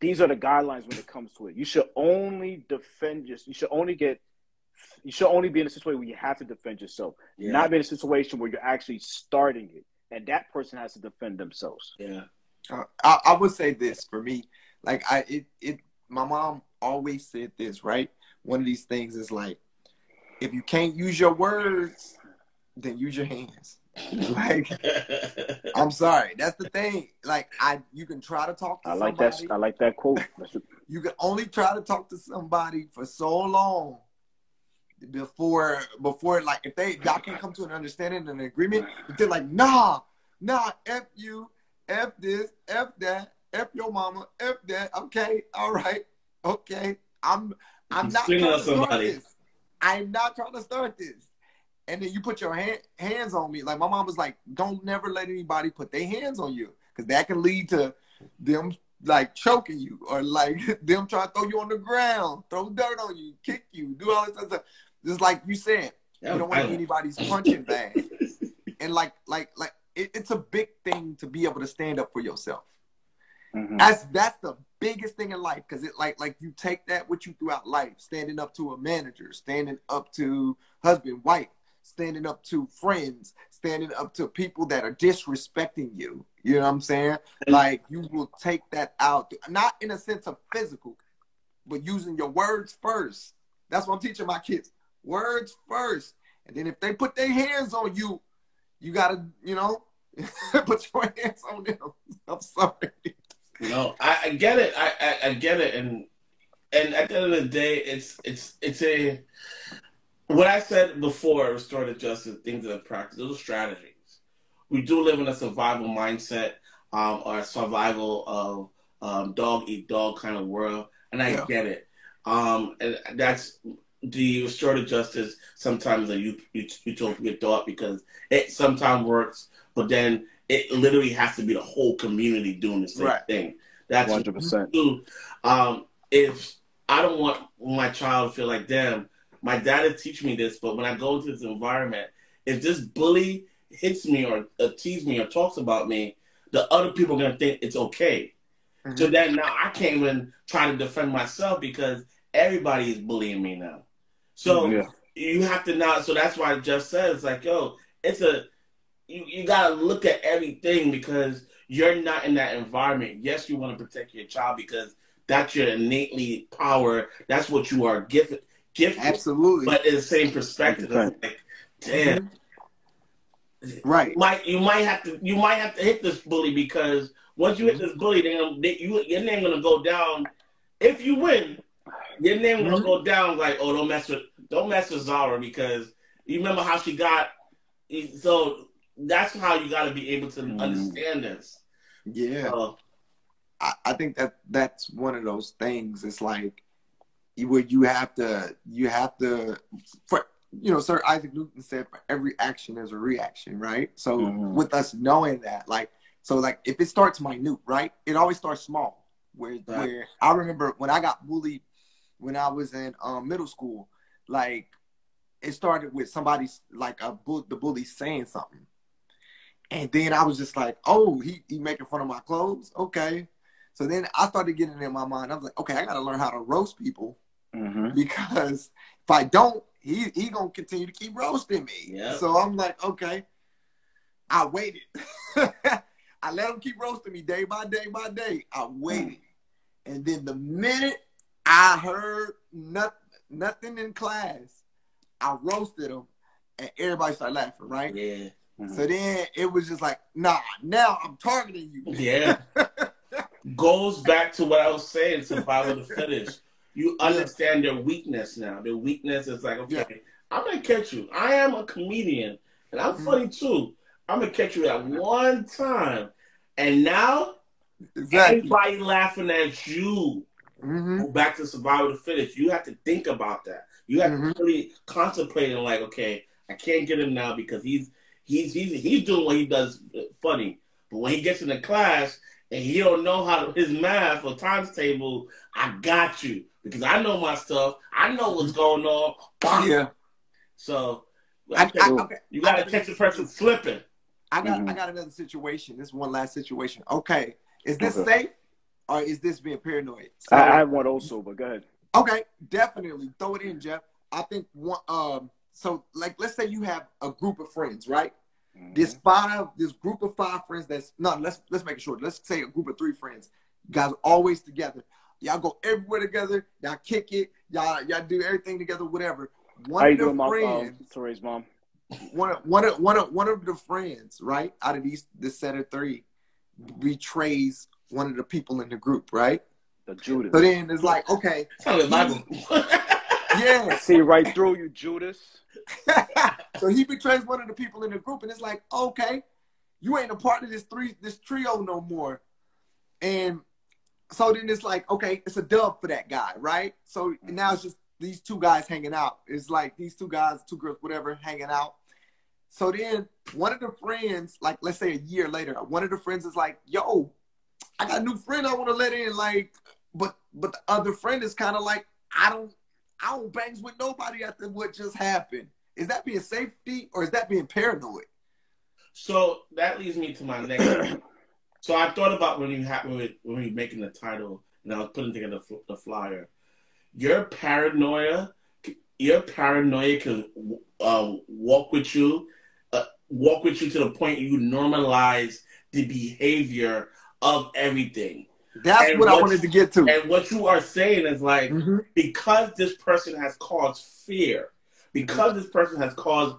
these are the guidelines when it comes to it. You should only defend yourself. You should only be in a situation where you have to defend yourself, not be in a situation where you're actually starting it, and that person has to defend themselves. Yeah, I would say this for me, like my mom always said this, right? One of these things is like, if you can't use your words, then use your hands. Like, I'm sorry, that's the thing. Like, you can try to talk to somebody. I like that quote. you can only try to talk to somebody for so long before like if y'all can't come to an understanding and an agreement, if they're like, nah, F you, F this, F that, F your mama, F that, okay, all right, okay. I'm not trying to start this. I'm not trying to start this. And then you put your hands on me. Like my mom was like, don't never let anybody put their hands on you, because that can lead to them like choking you, or like them trying to throw you on the ground, throw dirt on you, kick you, do all this stuff. Just like you said, you don't want to be anybody's punching bag. And it's a big thing to be able to stand up for yourself. Mm-hmm. That's the biggest thing in life, because it like you take that with you throughout life, standing up to a manager, standing up to husband, wife, standing up to friends, standing up to people that are disrespecting you. You know what I'm saying? Like you will take that out, not in a sense of physical, but using your words first. That's what I'm teaching my kids. Words first. And then if they put their hands on you, you gotta, put your hands on them. I'm sorry. No, I get it. I get it. And at the end of the day, it's a, what I said before, restorative justice, things that are practice, those are strategies. We do live in a survival mindset, or a survival of dog eat dog kind of world. And I get it. And that's the restorative justice sometimes a utopian thought, because it sometimes works, but then it literally has to be the whole community doing the same thing. That's 100%. If I don't want my child to feel like, damn, my dad is teaching me this, but when I go into this environment, if this bully hits me or teases me or talks about me, the other people are going to think it's okay. Mm-hmm. So then now I can't even try to defend myself, because everybody is bullying me now. So you have to now, so that's why I just said, it's like, yo, you got to look at everything, because you're not in that environment. Yes, you want to protect your child because that's your innately power. That's what you are gifted. Absolutely. But in the same perspective, it's like, damn. Mm-hmm. Right. You might have to hit this bully, because once you hit this bully, your name gonna go down. If you win, your name gonna go down like, oh, don't mess with Zara, because you remember how she got. So that's how you got to be able to understand this. Yeah. I think that's one of those things. It's like where you have to for, Sir Isaac Newton said, for every action there's a reaction, right? So with us knowing that, if it starts minute, right? It always starts small. Where I remember when I got bullied when I was in middle school, like it started with somebody the bully saying something. And then I was just like, oh, he making fun of my clothes? Okay. So then I started getting in my mind. I was like, okay, I got to learn how to roast people, because if I don't, he going to continue to keep roasting me. Yep. So I'm like, okay. I waited. I let him keep roasting me day by day by day. I waited. And then the minute I heard nothing in class, I roasted him, and everybody started laughing, right? Yeah. So then it was just like, nah, now I'm targeting you. Yeah. Goes back to what I was saying, survival of the fittest. You understand their weakness now. Their weakness is like, okay, I'm going to catch you. I am a comedian, and I'm funny too. I'm going to catch you at one time. And now, everybody laughing at you. Go back to survival of the fittest. You have to think about that. You have to really contemplate and like, okay, I can't get him now because he's doing what he does funny. But when he gets in the class and he don't know his math or times table, I got you. Because I know my stuff. I know what's going on. Yeah. So you got to catch the person slipping. I got another situation. This is one last situation. Okay. Is this safe or is this being paranoid? So, I have one also, but go ahead. Okay. Definitely. Throw it in, Jeff. I think so let's say you have a group of friends, right? This group of 5 friends let's make it short. Let's say a group of 3 friends. You guys are always together. Y'all go everywhere together. Y'all kick it. Y'all do everything together, whatever. How you doing, Toray's mom? One of the friends, right, out of this set of 3, betrays one of the people in the group, right? The Judas. So then it's like, okay. Yeah. See right through you, Judas. So he betrays one of the people in the group, and it's like, okay, you ain't a part of this trio no more. And so then it's like, okay, it's a dub for that guy, right? So now it's just these two guys hanging out. It's like these two guys, two girls, whatever, hanging out. So then one of the friends, like let's say a year later, one of the friends is like, yo, I got a new friend I want to let in, like, but the other friend is kind of like, I don't bangs with nobody after what just happened. Is that being safety or is that being paranoid? So that leads me to my next one. So I thought about when you're making the title and I was putting together the flyer. Your paranoia can walk with you to the point you normalize the behavior of everything. That's what I wanted to get to. And what you are saying is like, because this person has caused fear, because this person has caused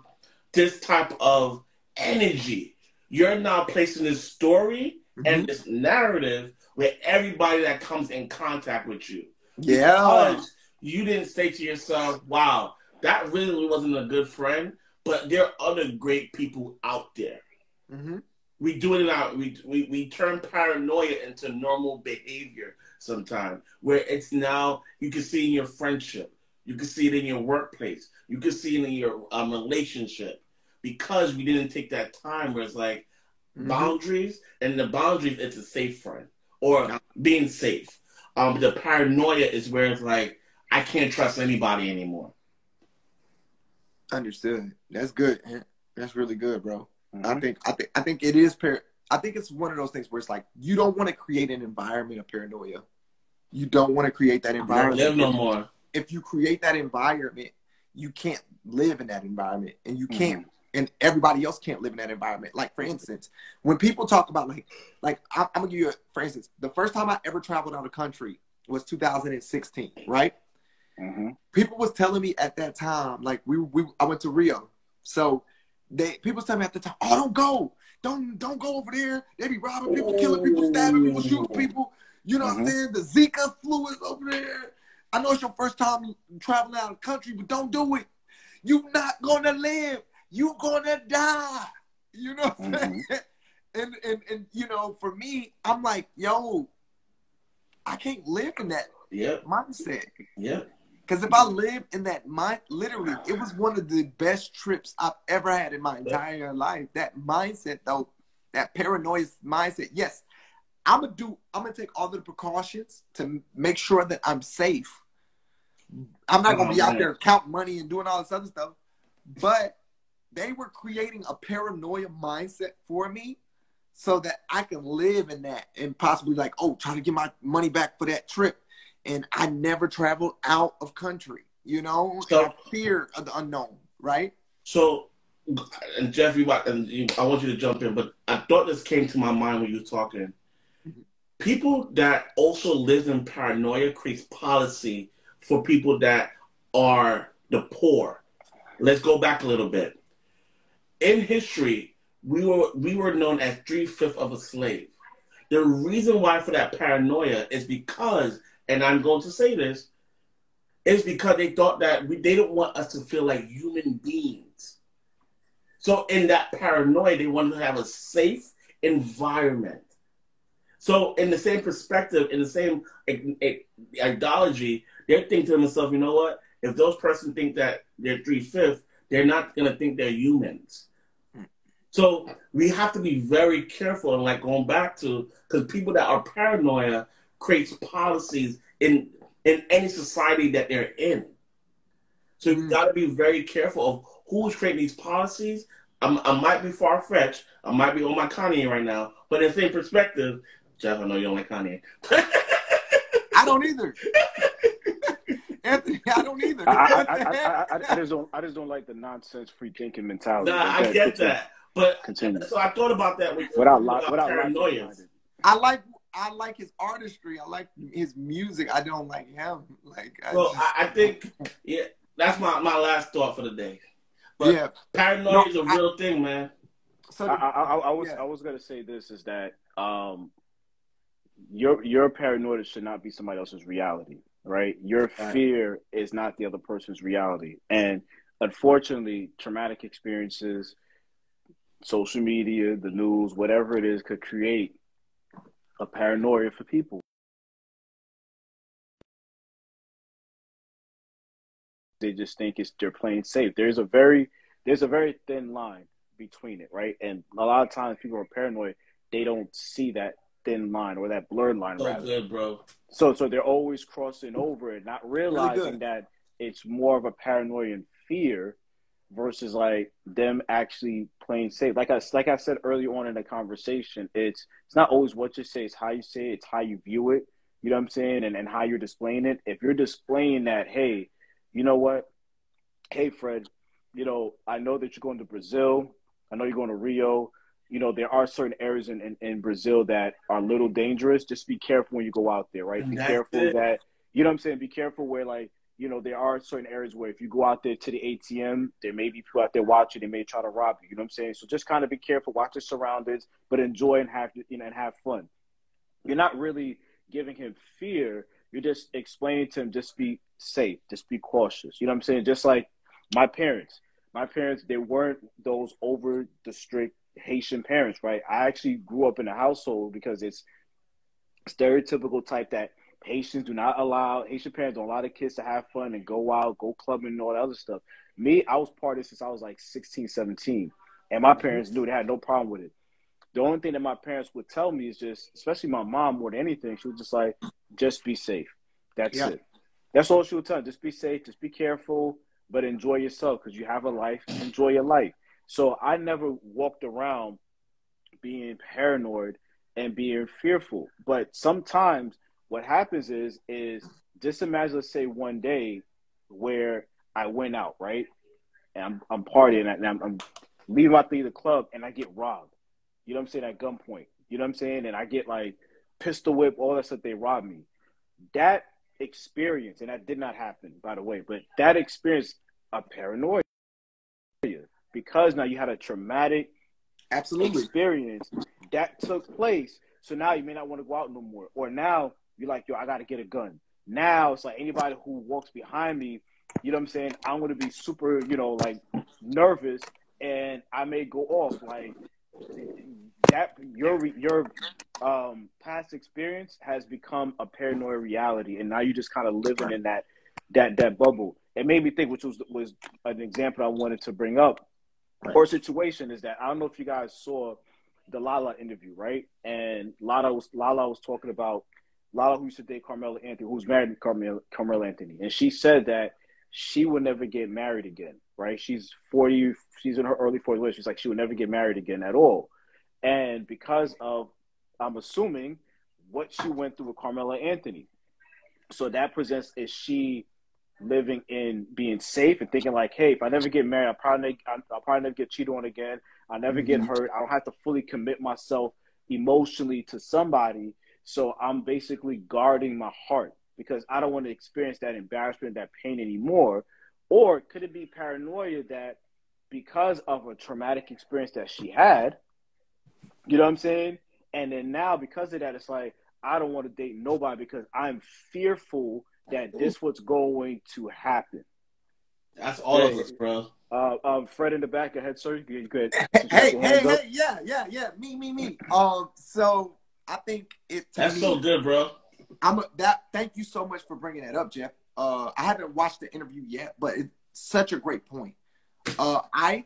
this type of energy, you're now placing this story and this narrative with everybody that comes in contact with you. Yeah. Because you didn't say to yourself, wow, that really wasn't a good friend, but there are other great people out there. We do it out. We turn paranoia into normal behavior sometimes, where it's now you can see in your friendship, you can see it in your workplace, you can see it in your relationship, because we didn't take that time where it's like boundaries, and the boundaries it's a safe friend or being safe. The paranoia is where it's like I can't trust anybody anymore. Understood. That's good. That's really good, bro. I think it is. I think it's one of those things where it's like you don't want to create an environment of paranoia. You don't want to create that environment. Live no more. If you create that environment, you can't live in that environment, and you can't, and everybody else can't live in that environment. Like for instance, when people talk about like I'm gonna give you for instance, the first time I ever traveled out of country was 2016, right? People was telling me at that time, like I went to Rio, so. People was telling me at the time, oh, don't go over there. They be robbing people, killing people, stabbing people, shooting people. You know what I'm saying? The Zika flu is over there. I know it's your first time traveling out of the country, but don't do it. You're not gonna live. You're gonna die. You know what I'm saying? And you know, for me, I'm like, yo, I can't live in that mindset. Yeah. Because if I live in that mind, literally, it was one of the best trips I've ever had in my entire life. That mindset, though, that paranoia mindset. Yes, I'm gonna take all the precautions to make sure that I'm safe. I'm not gonna be out there counting money and doing all this other stuff. But they were creating a paranoia mindset for me so that I can live in that and possibly like, oh, try to get my money back for that trip. And I never traveled out of country, you know? So, I fear of the unknown, right? So, and Jeffrey, I want you to jump in, but I thought this came to my mind when you were talking. People that also live in paranoia creates policy for people that are the poor. Let's go back a little bit. In history, we were known as 3/5 of a slave. The reason why for that paranoia is because, and I'm going to say this, is because they thought that they didn't want us to feel like human beings. So in that paranoia, they wanted to have a safe environment. So in the same perspective, in the same ideology, they're thinking to themselves, you know what? If those persons think that they're 3/5, they're not going to think they're humans. So we have to be very careful, and like going back to, because people that are paranoia creates policies in any society that they're in. So you got to be very careful of who's creating these policies. I might be far-fetched. I might be on my Kanye right now. But in the same perspective, Jeff, I know you don't like Kanye. I don't either. Anthony, I don't either. I just don't like the nonsense free thinking mentality. Nah, I get that. But continue. So I thought about that without paranoia. I like his artistry. I like his music. I don't like him. I think that's my last thought for the day. But paranoia is a real thing, man. So I was gonna say this is that your paranoia should not be somebody else's reality, right? Your fear is not the other person's reality. And unfortunately, traumatic experiences, social media, the news, whatever it is, could create a paranoia for people. They just think they're playing safe. There's a very thin line between it, right? And a lot of times people are paranoid, they don't see that thin line or that blurred line. So rather. Good, bro. So they're always crossing over it, not realizing that it's more of a paranoia and fear versus like them actually playing safe. Like I said earlier on in the conversation, it's not always what you say, it's how you say it, it's how you view it. You know what I'm saying? And how you're displaying it. If you're displaying that, hey, you know what? Hey, Fred, you know, I know that you're going to Brazil. I know you're going to Rio. You know, there are certain areas in Brazil that are a little dangerous. Just be careful when you go out there, right? Be careful that, you know what I'm saying? Be careful where, like, you know, there are certain areas where if you go out there to the ATM, there may be people out there watching. They may try to rob you. You know what I'm saying? So just kind of be careful, watch your surroundings, but enjoy and have fun. You're not really giving him fear. You're just explaining to him, just be safe, just be cautious. You know what I'm saying? Just like my parents, they weren't those over the strict Haitian parents, right? I actually grew up in a household because it's stereotypical type that Haitian parents don't allow the kids to have fun and go out, go clubbing and all that other stuff. Me, I was part of it since I was like 16, 17. And my parents knew they had no problem with it. The only thing that my parents would tell me is just, especially my mom more than anything, she was just like, just be safe. That's it. That's all she would tell me. Just be safe, just be careful, but enjoy yourself because you have a life. Enjoy your life. So I never walked around being paranoid and being fearful. But sometimes what happens is just imagine, let's say one day where I went out, right? And I'm partying and I'm leaving out the club and I get robbed. You know what I'm saying? At gunpoint. You know what I'm saying? And I get like pistol whip, all that stuff, they rob me. That experience, and that did not happen, by the way, but that experience of paranoia, because now you had a traumatic experience that took place. So now you may not want to go out no more. Or now you're like, yo, I got to get a gun. Now it's like anybody who walks behind me, you know what I'm saying? I'm going to be super, you know, like nervous and I may go off. Like that, your past experience has become a paranoid reality. And now you're just kind of living in that bubble. It made me think, which was an example I wanted to bring up. Or situation is that I don't know if you guys saw the Lala interview, right? And Lala was talking about Lala, who used to date Carmelo Anthony, who's married to Carmelo Anthony, and she said that she would never get married again, right? She's 40, she's in her early 40s. She's like she would never get married again at all, and because of, I'm assuming, what she went through with Carmelo Anthony, so that presents, is she living in being safe and thinking like, hey, if I never get married, I'll probably never get cheated on again. I'll never get hurt. I don't have to fully commit myself emotionally to somebody. So I'm basically guarding my heart because I don't want to experience that embarrassment, that pain anymore. Or could it be paranoia that because of a traumatic experience that she had, you know what I'm saying? And then now because of that, it's like, I don't want to date nobody because I'm fearful that this was going to happen. That's all of us, bro. Fred in the back, ahead, sir. You could. Hey, yeah. Me. So I think that's so good, bro. Thank you so much for bringing that up, Jeff. I haven't watched the interview yet, but it's such a great point. I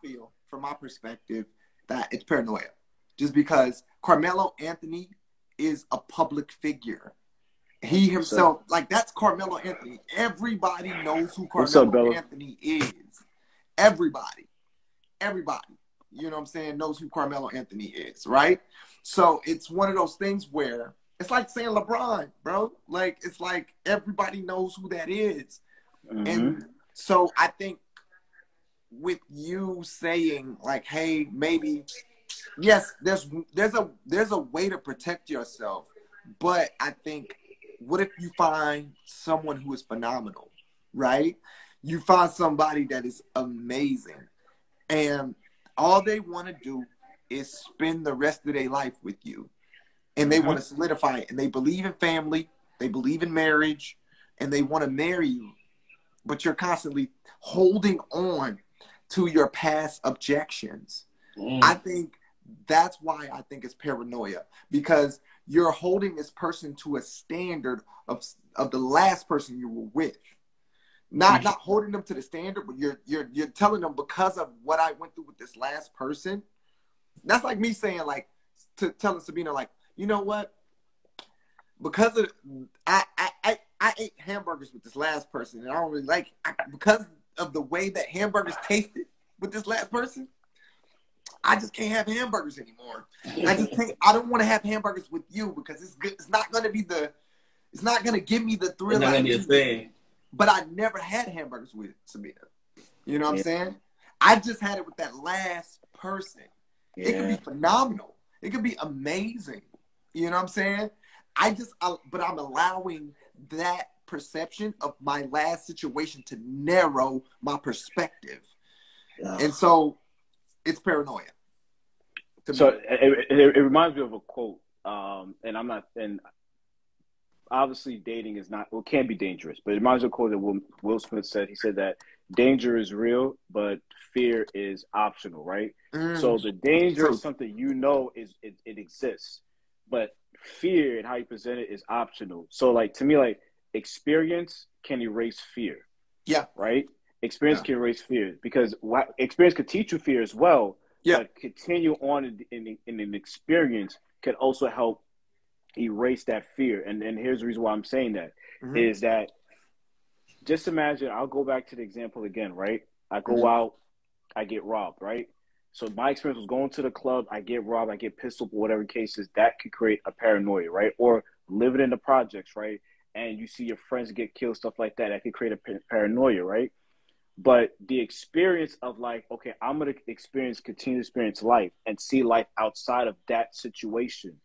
feel, from my perspective, that it's paranoia, just because Carmelo Anthony is a public figure. He himself, like, that's Carmelo Anthony. Everybody knows who Carmelo Anthony is. Everybody, you know what I'm saying, knows who Carmelo Anthony is, right? So it's one of those things where it's like saying LeBron, bro. Like, it's like everybody knows who that is. And so I think with you saying like, hey, maybe, yes, there's a way to protect yourself, but I think, what if you find someone who is phenomenal, right? You find somebody that is amazing, and all they want to do is spend the rest of their life with you. and they want to solidify it, and they believe in family, they believe in marriage, and they want to marry you, but you're constantly holding on to your past objections. I think that's why I think it's paranoia, because you're holding this person to a standard of the last person you were with. Not holding them to the standard, but you're telling them, because of what I went through with this last person. That's like me saying, like, to telling Sabina, like, you know what? Because of I ate hamburgers with this last person, and I don't really like because of the way that hamburgers tasted with this last person. I just can't have hamburgers anymore. I just can't. I don't want to have hamburgers with you because it's good. It's not going to be it's not going to give me the thrill. It's not be a thing. But I never had hamburgers with Sabina. You know what I'm saying? I just had it with that last person. It could be phenomenal. It could be amazing. You know what I'm saying? But I'm allowing that perception of my last situation to narrow my perspective. And so it's paranoia. So it reminds me of a quote. And obviously dating is not, well, can be dangerous, but it reminds me of a quote that Will Smith said. He said that danger is real, but fear is optional, right? So the danger is something it exists, but fear and how you present it is optional. So, like, to me, like, experience can erase fear. Yeah. Right? Experience can erase fear, because experience could teach you fear as well. Yeah. But continue on in an experience can also help erase that fear. And here's the reason why I'm saying that is that, just imagine, I'll go back to the example again, right? I go out, I get robbed, right? So my experience was going to the club, I get robbed, I get pistol, whatever case is, that could create a paranoia, right? Or living in the projects, right? And you see your friends get killed, stuff like that, that could create a paranoia, right? But the experience of, like, okay, I'm going to continue to experience life and see life outside of that situation,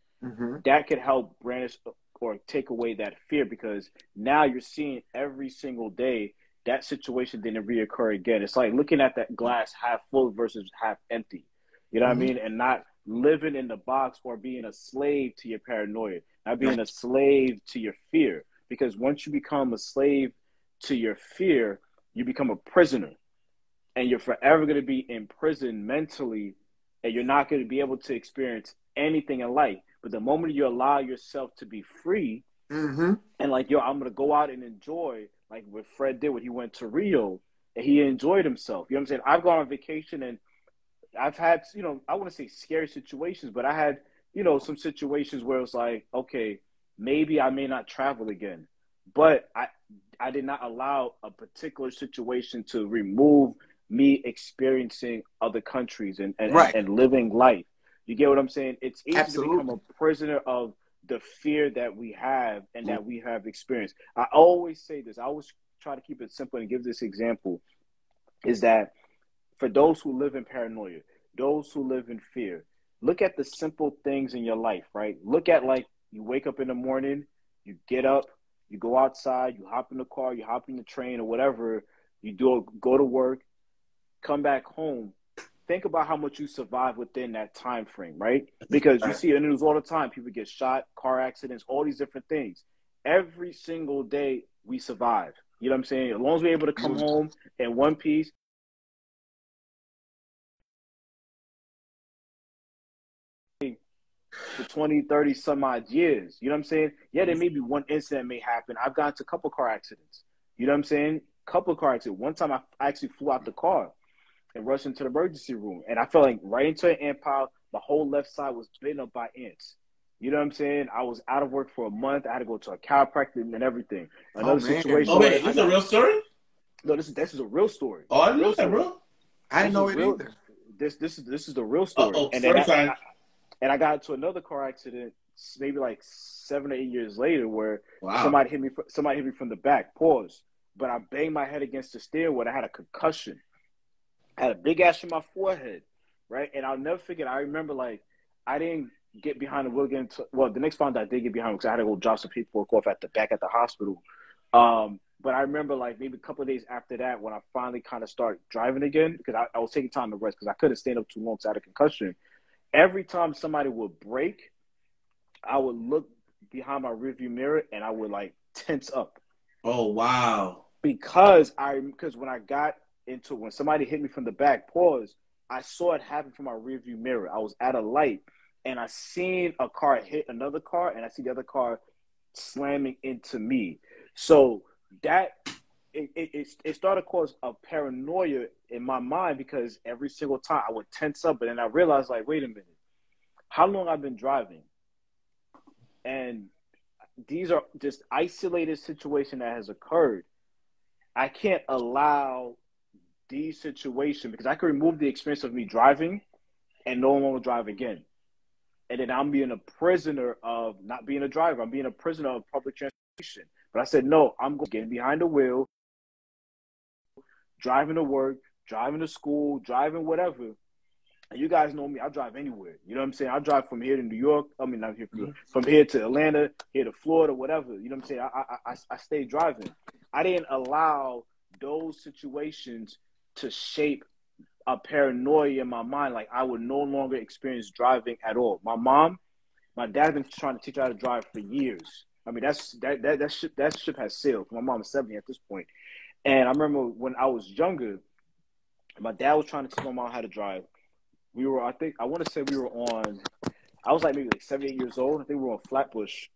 that could help brandish or take away that fear, because now you're seeing every single day that situation didn't reoccur again. It's like looking at that glass half full versus half empty. You know what I mean? And not living in the box or being a slave to your paranoia, not being a slave to your fear. Because once you become a slave to your fear, you become a prisoner, and you're forever going to be imprisoned mentally, and you're not going to be able to experience anything in life. But the moment you allow yourself to be free, and like, yo, I'm going to go out and enjoy, like what Fred did when he went to Rio, and he enjoyed himself. You know what I'm saying? I've gone on vacation, and I've had, I want to say scary situations, but I had, some situations where it was like, okay, maybe I may not travel again. But I did not allow a particular situation to remove me experiencing other countries and living life. You get what I'm saying? It's easy to become a prisoner of the fear that we have and that we have experienced. I always say this. I always try to keep it simple and give this example, is that for those who live in paranoia, those who live in fear, look at the simple things in your life, right? Look at, like, you wake up in the morning, you get up, you go outside, you hop in the car, you hop in the train or whatever, go to work, come back home. Think about how much you survive within that time frame, right? Because you see in the news all the time, people get shot, car accidents, all these different things. Every single day we survive. You know what I'm saying? As long as we're able to come home in one piece. For 20, 30 some odd years. You know what I'm saying? Yeah, there may be one incident may happen. I've gotten to a couple car accidents. You know what I'm saying? Couple car accidents. One time I actually flew out the car and rushed into the emergency room. And I fell, like, right into an ant pile. The whole left side was bitten up by ants. You know what I'm saying? I was out of work for a month. I had to go to a chiropractor and everything. Another situation. Oh, wait, this is a real story? No, this is a real story. Oh, I didn't know that, bro. I didn't know it either. This is the real story. And I got into another car accident maybe like 7 or 8 years later where somebody hit me from the back. Pause. But I banged my head against the steering wheel. I had a concussion. I had a big ash in my forehead, right? And I'll never forget. I remember, like, I didn't get behind the wheel again. The next time I did get behind because I had to go drop some paperwork off at the hospital. But I remember, like, maybe a couple of days after that when I finally kind of started driving again, because I was taking time to rest because I couldn't stand up too long because I had a concussion. Every time somebody would brake, I would look behind my rearview mirror and I would like tense up. Oh wow! Because when I got into when somebody hit me from the back, I saw it happen from my rearview mirror. I was at a light and I seen a car hit another car, and I see the other car slamming into me. So that it started to cause a paranoia in my mind, because every single time I would tense up, and then I realized, like, wait a minute, how long I've been driving, and these are just isolated situation that has occurred. I can't allow these situations, because I can remove the experience of me driving and no one will drive again. And then I'm being a prisoner of not being a driver. I'm being a prisoner of public transportation. But I said, no, I'm getting behind the wheel, driving to work, driving to school, driving whatever. And you guys know me, I drive anywhere. You know what I'm saying? I drive from here to New York. I mean, not here, from here to Atlanta, here to Florida, whatever. You know what I'm saying? I stay driving. I didn't allow those situations to shape a paranoia in my mind. Like, I would no longer experience driving at all. My dad's been trying to teach her how to drive for years. I mean, that ship has sailed. My mom is 70 at this point. And I remember when I was younger, my dad was trying to teach my mom how to drive. I want to say we were on, I was like maybe like 7, 8 years old. I think we were on Flatbush,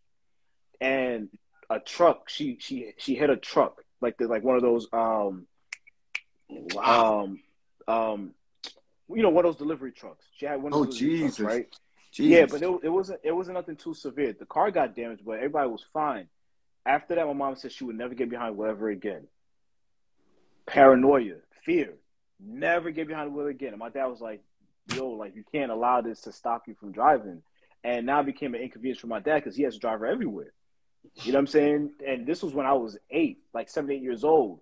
and a truck, she hit a truck, like one of those, you know, one of those delivery trucks. She had one of those delivery trucks, right? Jesus. Yeah, but it wasn't nothing too severe. The car got damaged, but everybody was fine. After that, my mom said she would never get behind the wheel ever again. Paranoia, fear, never get behind the wheel again. And my dad was like, yo, like, you can't allow this to stop you from driving. And now it became an inconvenience for my dad, because he has to drive her everywhere. You know what I'm saying? And this was when I was 7, 8 years old.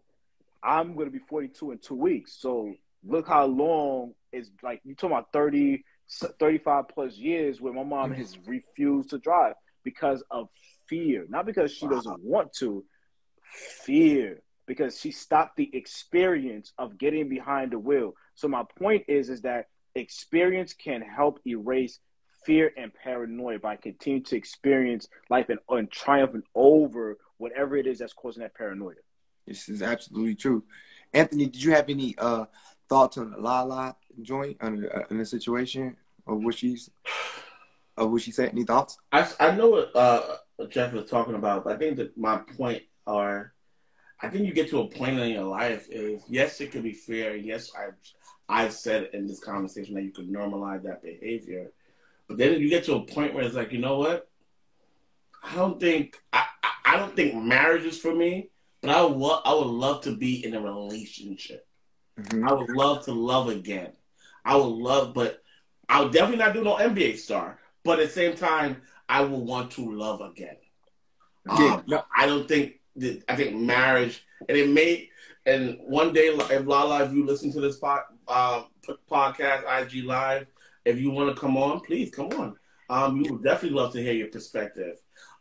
I'm going to be 42 in 2 weeks. So look how long it's like, you talking about 30, 35 plus years where my mom has refused to drive because of fear. Not because she doesn't want to, fear. Because she stopped the experience of getting behind the wheel. So my point is that experience can help erase fear and paranoia by continuing to experience life and triumphing over whatever it is that's causing that paranoia. This is absolutely true. Anthony, did you have any thoughts on the Lala joint in the situation of what she said? Any thoughts? I know what Jeff was talking about, but I think that my point, or I think you get to a point in your life is, yes, it can be fair. Yes, I've said in this conversation that you could normalize that behavior. But then you get to a point where it's like, you know what? I don't think marriage is for me, but I would love to be in a relationship. Mm-hmm. I would love to love again. But I would definitely not do no NBA star. But at the same time, I will want to love again. I don't think I think marriage, and one day, if Lala, if you listen to this podcast, IG Live, if you want to come on, please come on. We would definitely love to hear your perspective.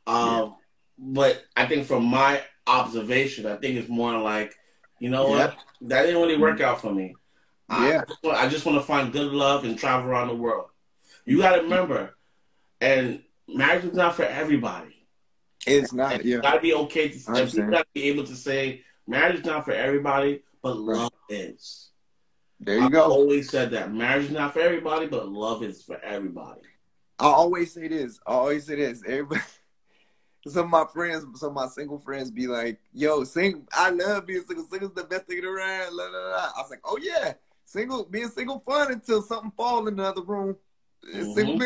But I think from my observation, I think it's more like, you know what? That didn't really work out for me. I just want to find good love and travel around the world. You got to remember, and marriage is not for everybody. It's not. You got to be okay to say, you got to be able to say, marriage is not for everybody, but love is. There you go. I always said that. Marriage is not for everybody, but love is for everybody. I always say this. Everybody, some of my single friends be like, yo, I love being single. Single's the best thing around. La, la, la. I was like, oh, yeah. Being single fun until something falls in the other room. Single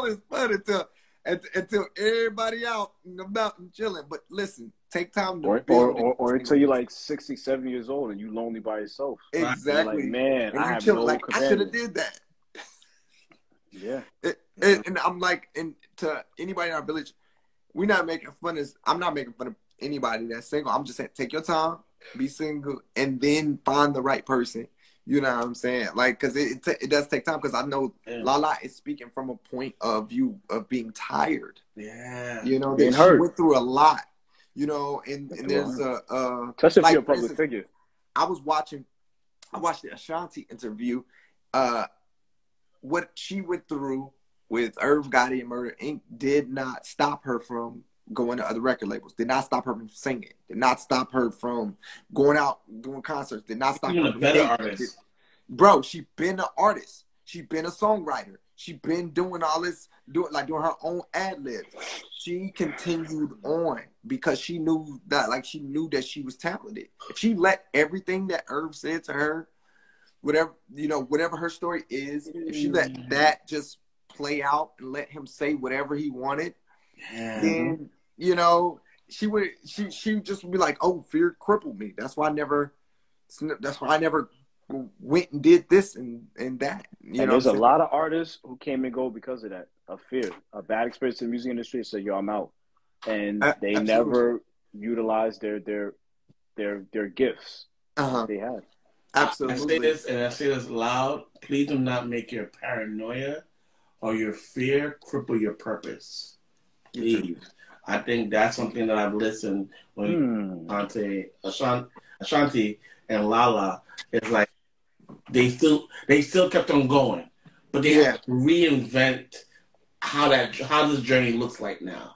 is fun until everybody out and about and chilling. But listen, take time to build or until you're like 60, 70 years old and you lonely by yourself. Exactly. Like, man, and I have no like, I should have did that. Yeah. And I'm like, and to anybody in our village, I'm not making fun of anybody that's single. I'm just saying, take your time, be single, and then find the right person. You know what I'm saying? Like, because it does take time, because I know Lala is speaking from a point of view of being tired. Yeah. You know, that she went through a lot, you know, and there's especially if you're a public figure. I watched the Ashanti interview, what she went through with Irv Gotti and Murder Inc. did not stop her from going to other record labels, did not stop her from singing, did not stop her from going out doing concerts, did not stop her a from better artist. Bro, she been an artist. She been a songwriter. She been doing all this, doing her own ad libs. She continued on because she knew that she was talented. If she let everything that Irv said to her, whatever her story is, if she let that just play out and let him say whatever he wanted, then she would just be like, oh, fear crippled me. That's why I never went and did this and that. There's a lot of artists who came and go because of that, of fear, a bad experience in the music industry. So yo, I'm out, and they Absolutely. never utilized their gifts they had. Absolutely. I say this loud. Please do not make your paranoia or your fear cripple your purpose. Please. I think that's something that I've listened when Ashanti and Lala. It's like they still kept on going, but they have to reinvent how this journey looks like now.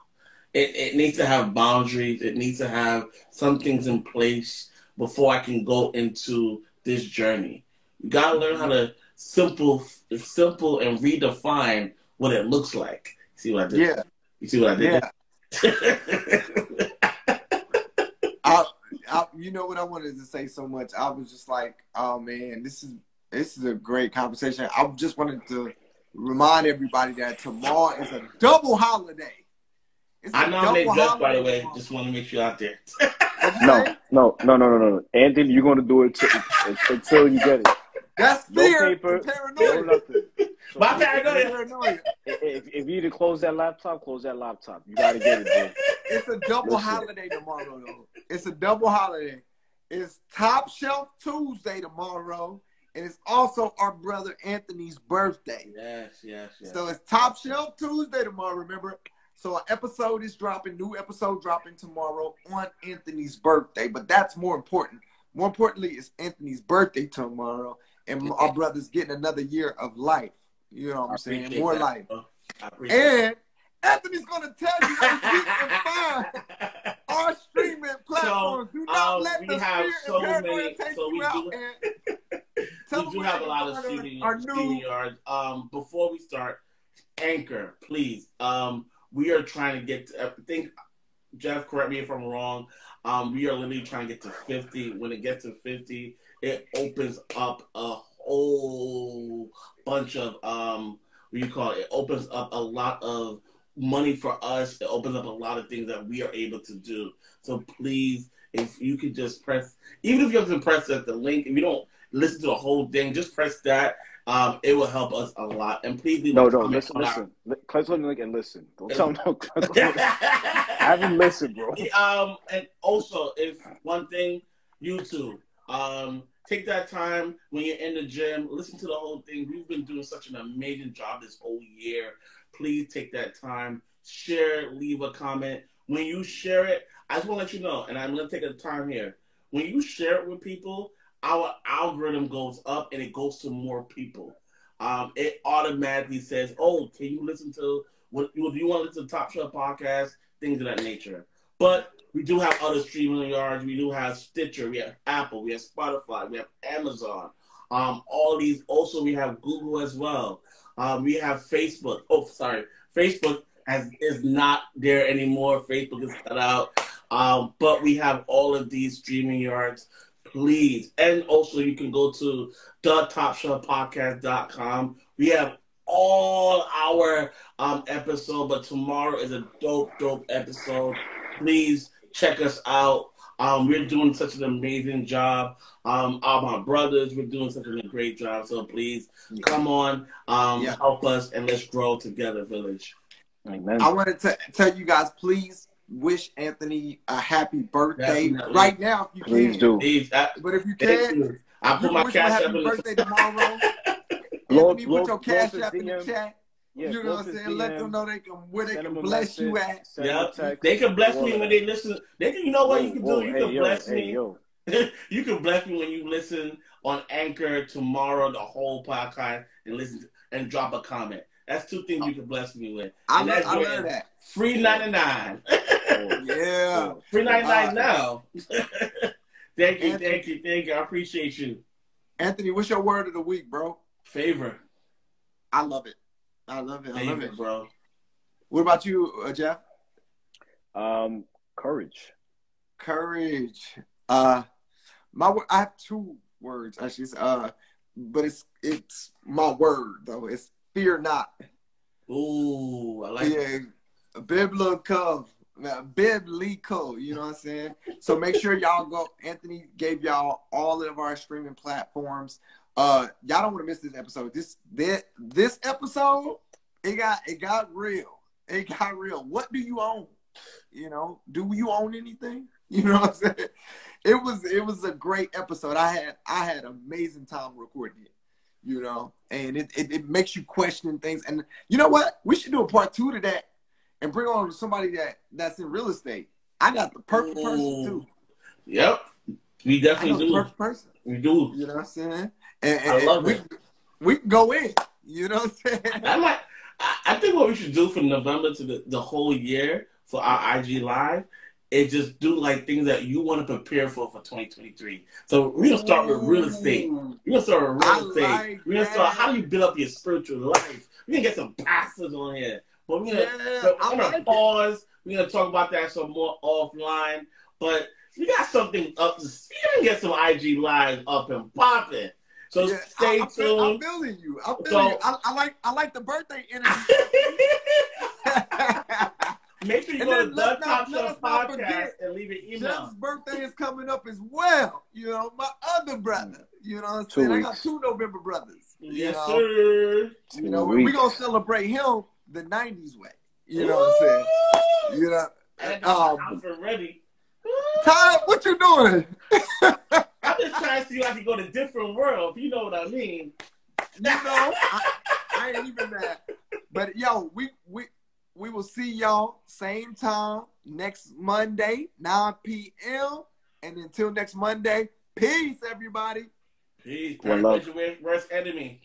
It needs to have boundaries. It needs to have some things in place before I can go into this journey. You gotta learn how to simple and redefine what it looks like. See what I did? Yeah. You see what I did? Yeah. You know what I wanted to say so much. I was just like, oh man, this is a great conversation. I just wanted to remind everybody that tomorrow is a double holiday. I nominate Jeff, by the way. Tomorrow. Just want to make sure out there. No. Anthony, you're going to do it until you get it. That's fear. No paper, paranoia. No nothing. So my paranoia. If you need to close that laptop. You got to get it, bro. It's a double holiday tomorrow, though. It's a double holiday. It's Top Shelf Tuesday tomorrow, and it's also our brother Anthony's birthday. Yes. So it's Top Shelf Tuesday tomorrow, remember? So new episode dropping tomorrow on Anthony's birthday, but that's more important. More importantly, it's Anthony's birthday tomorrow, and our brother's getting another year of life. You know what I'm saying? More life. And Anthony's going to tell you where you can find our streaming platforms. Do not let the fear and paranoia take you out. We do have a lot of streaming yards. Before we start, Anchor, please. We are trying to get to, I think, Jeff, correct me if I'm wrong. We are literally trying to get to 50. When it gets to 50, it opens up a whole bunch of it opens up a lot of money for us. It opens up a lot of things that we are able to do. So please, if you could just press, even if you have to press the link, if you don't listen to the whole thing, just press that. It will help us a lot. And please leave a comment. Listen. Click on the link and listen. Don't tell me no. I haven't listened, bro. And also, if one thing, YouTube, take that time when you're in the gym, listen to the whole thing. We've been doing such an amazing job this whole year. Please take that time, share, leave a comment. When you share it, I just want to let you know, and I'm going to take a time here. When you share it with people, our algorithm goes up and it goes to more people. It automatically says, oh, can you listen to, do you want to listen to Top Shelf Podcast? Things of that nature. But we do have other streaming yards. We do have Stitcher. We have Apple. We have Spotify. We have Amazon. All these. Also, we have Google as well. We have Facebook. Oh, sorry. Facebook is not there anymore. Facebook is cut out. But we have all of these streaming yards. Please. And also, you can go to thetopshelfpodcast.com. We have all our episode, but tomorrow is a dope episode. Please check us out. We're doing such an amazing job. All my brothers, we're doing such a great job. So please come on, help us, and let's grow together, Village. Amen. I wanted to tell you guys, please wish Anthony a happy birthday. Definitely. Right now, if you Please can. do. But if you can, I put my cash happy up in birthday tomorrow. Anthony, put your cash app in the chat. Yeah, you know what I'm saying? Let them know where they can bless you at. Yeah, they can bless me when they listen. You know what you can do? You can bless me. You can bless me when you listen on Anchor tomorrow, the whole podcast, and listen and drop a comment. That's two things you can bless me with. I love that. Free 99. Yeah. Free 99 now. Thank you. I appreciate you. Anthony, what's your word of the week, bro? Favor. I love it. Favor, bro. What about you, Jeff? Courage. Courage. I have two words actually. But it's my word though. It's fear not. Ooh, I like that. Biblical. You know what I'm saying? So make sure y'all go. Anthony gave y'all all of our streaming platforms. Y'all don't want to miss this episode. This episode, it got real. It got real. What do you own? You know, do you own anything? You know what I'm saying? It was a great episode. I had amazing time recording it. You know, and it makes you question things. And you know what? We should do a part 2 to that and bring on somebody that's in real estate. I got the perfect person too. Yep, we definitely do. The perfect person. We do. You know what I'm saying? And I love it. We can go in. You know what I'm saying? I think what we should do from November to the whole year for our IG Live is just do like things that you want to prepare for 2023. So we're gonna start with real estate. We're gonna start how do you build up your spiritual life. We're gonna get some pastors on here. But we're gonna pause. We're gonna talk about that some more offline. But we got something up. We're gonna get some IG Live up and popping. So stay tuned. I'm feeling you. I like the birthday energy. Make sure you go to the Top Shelf Podcast and leave an email. Jeff's birthday is coming up as well. You know, my other brother. You know what I'm saying? I got 2 November brothers. Yes, sir. You know, we're going to celebrate him the 90s way. You know what I'm saying? You know. I'm ready. Ty, what you doing? I'm just trying to see if I can go to different world, if you know what I mean. You know, I ain't even mad. But, yo, we will see y'all same time next Monday, 9 p.m. And until next Monday, peace, everybody. Peace. Worst enemy.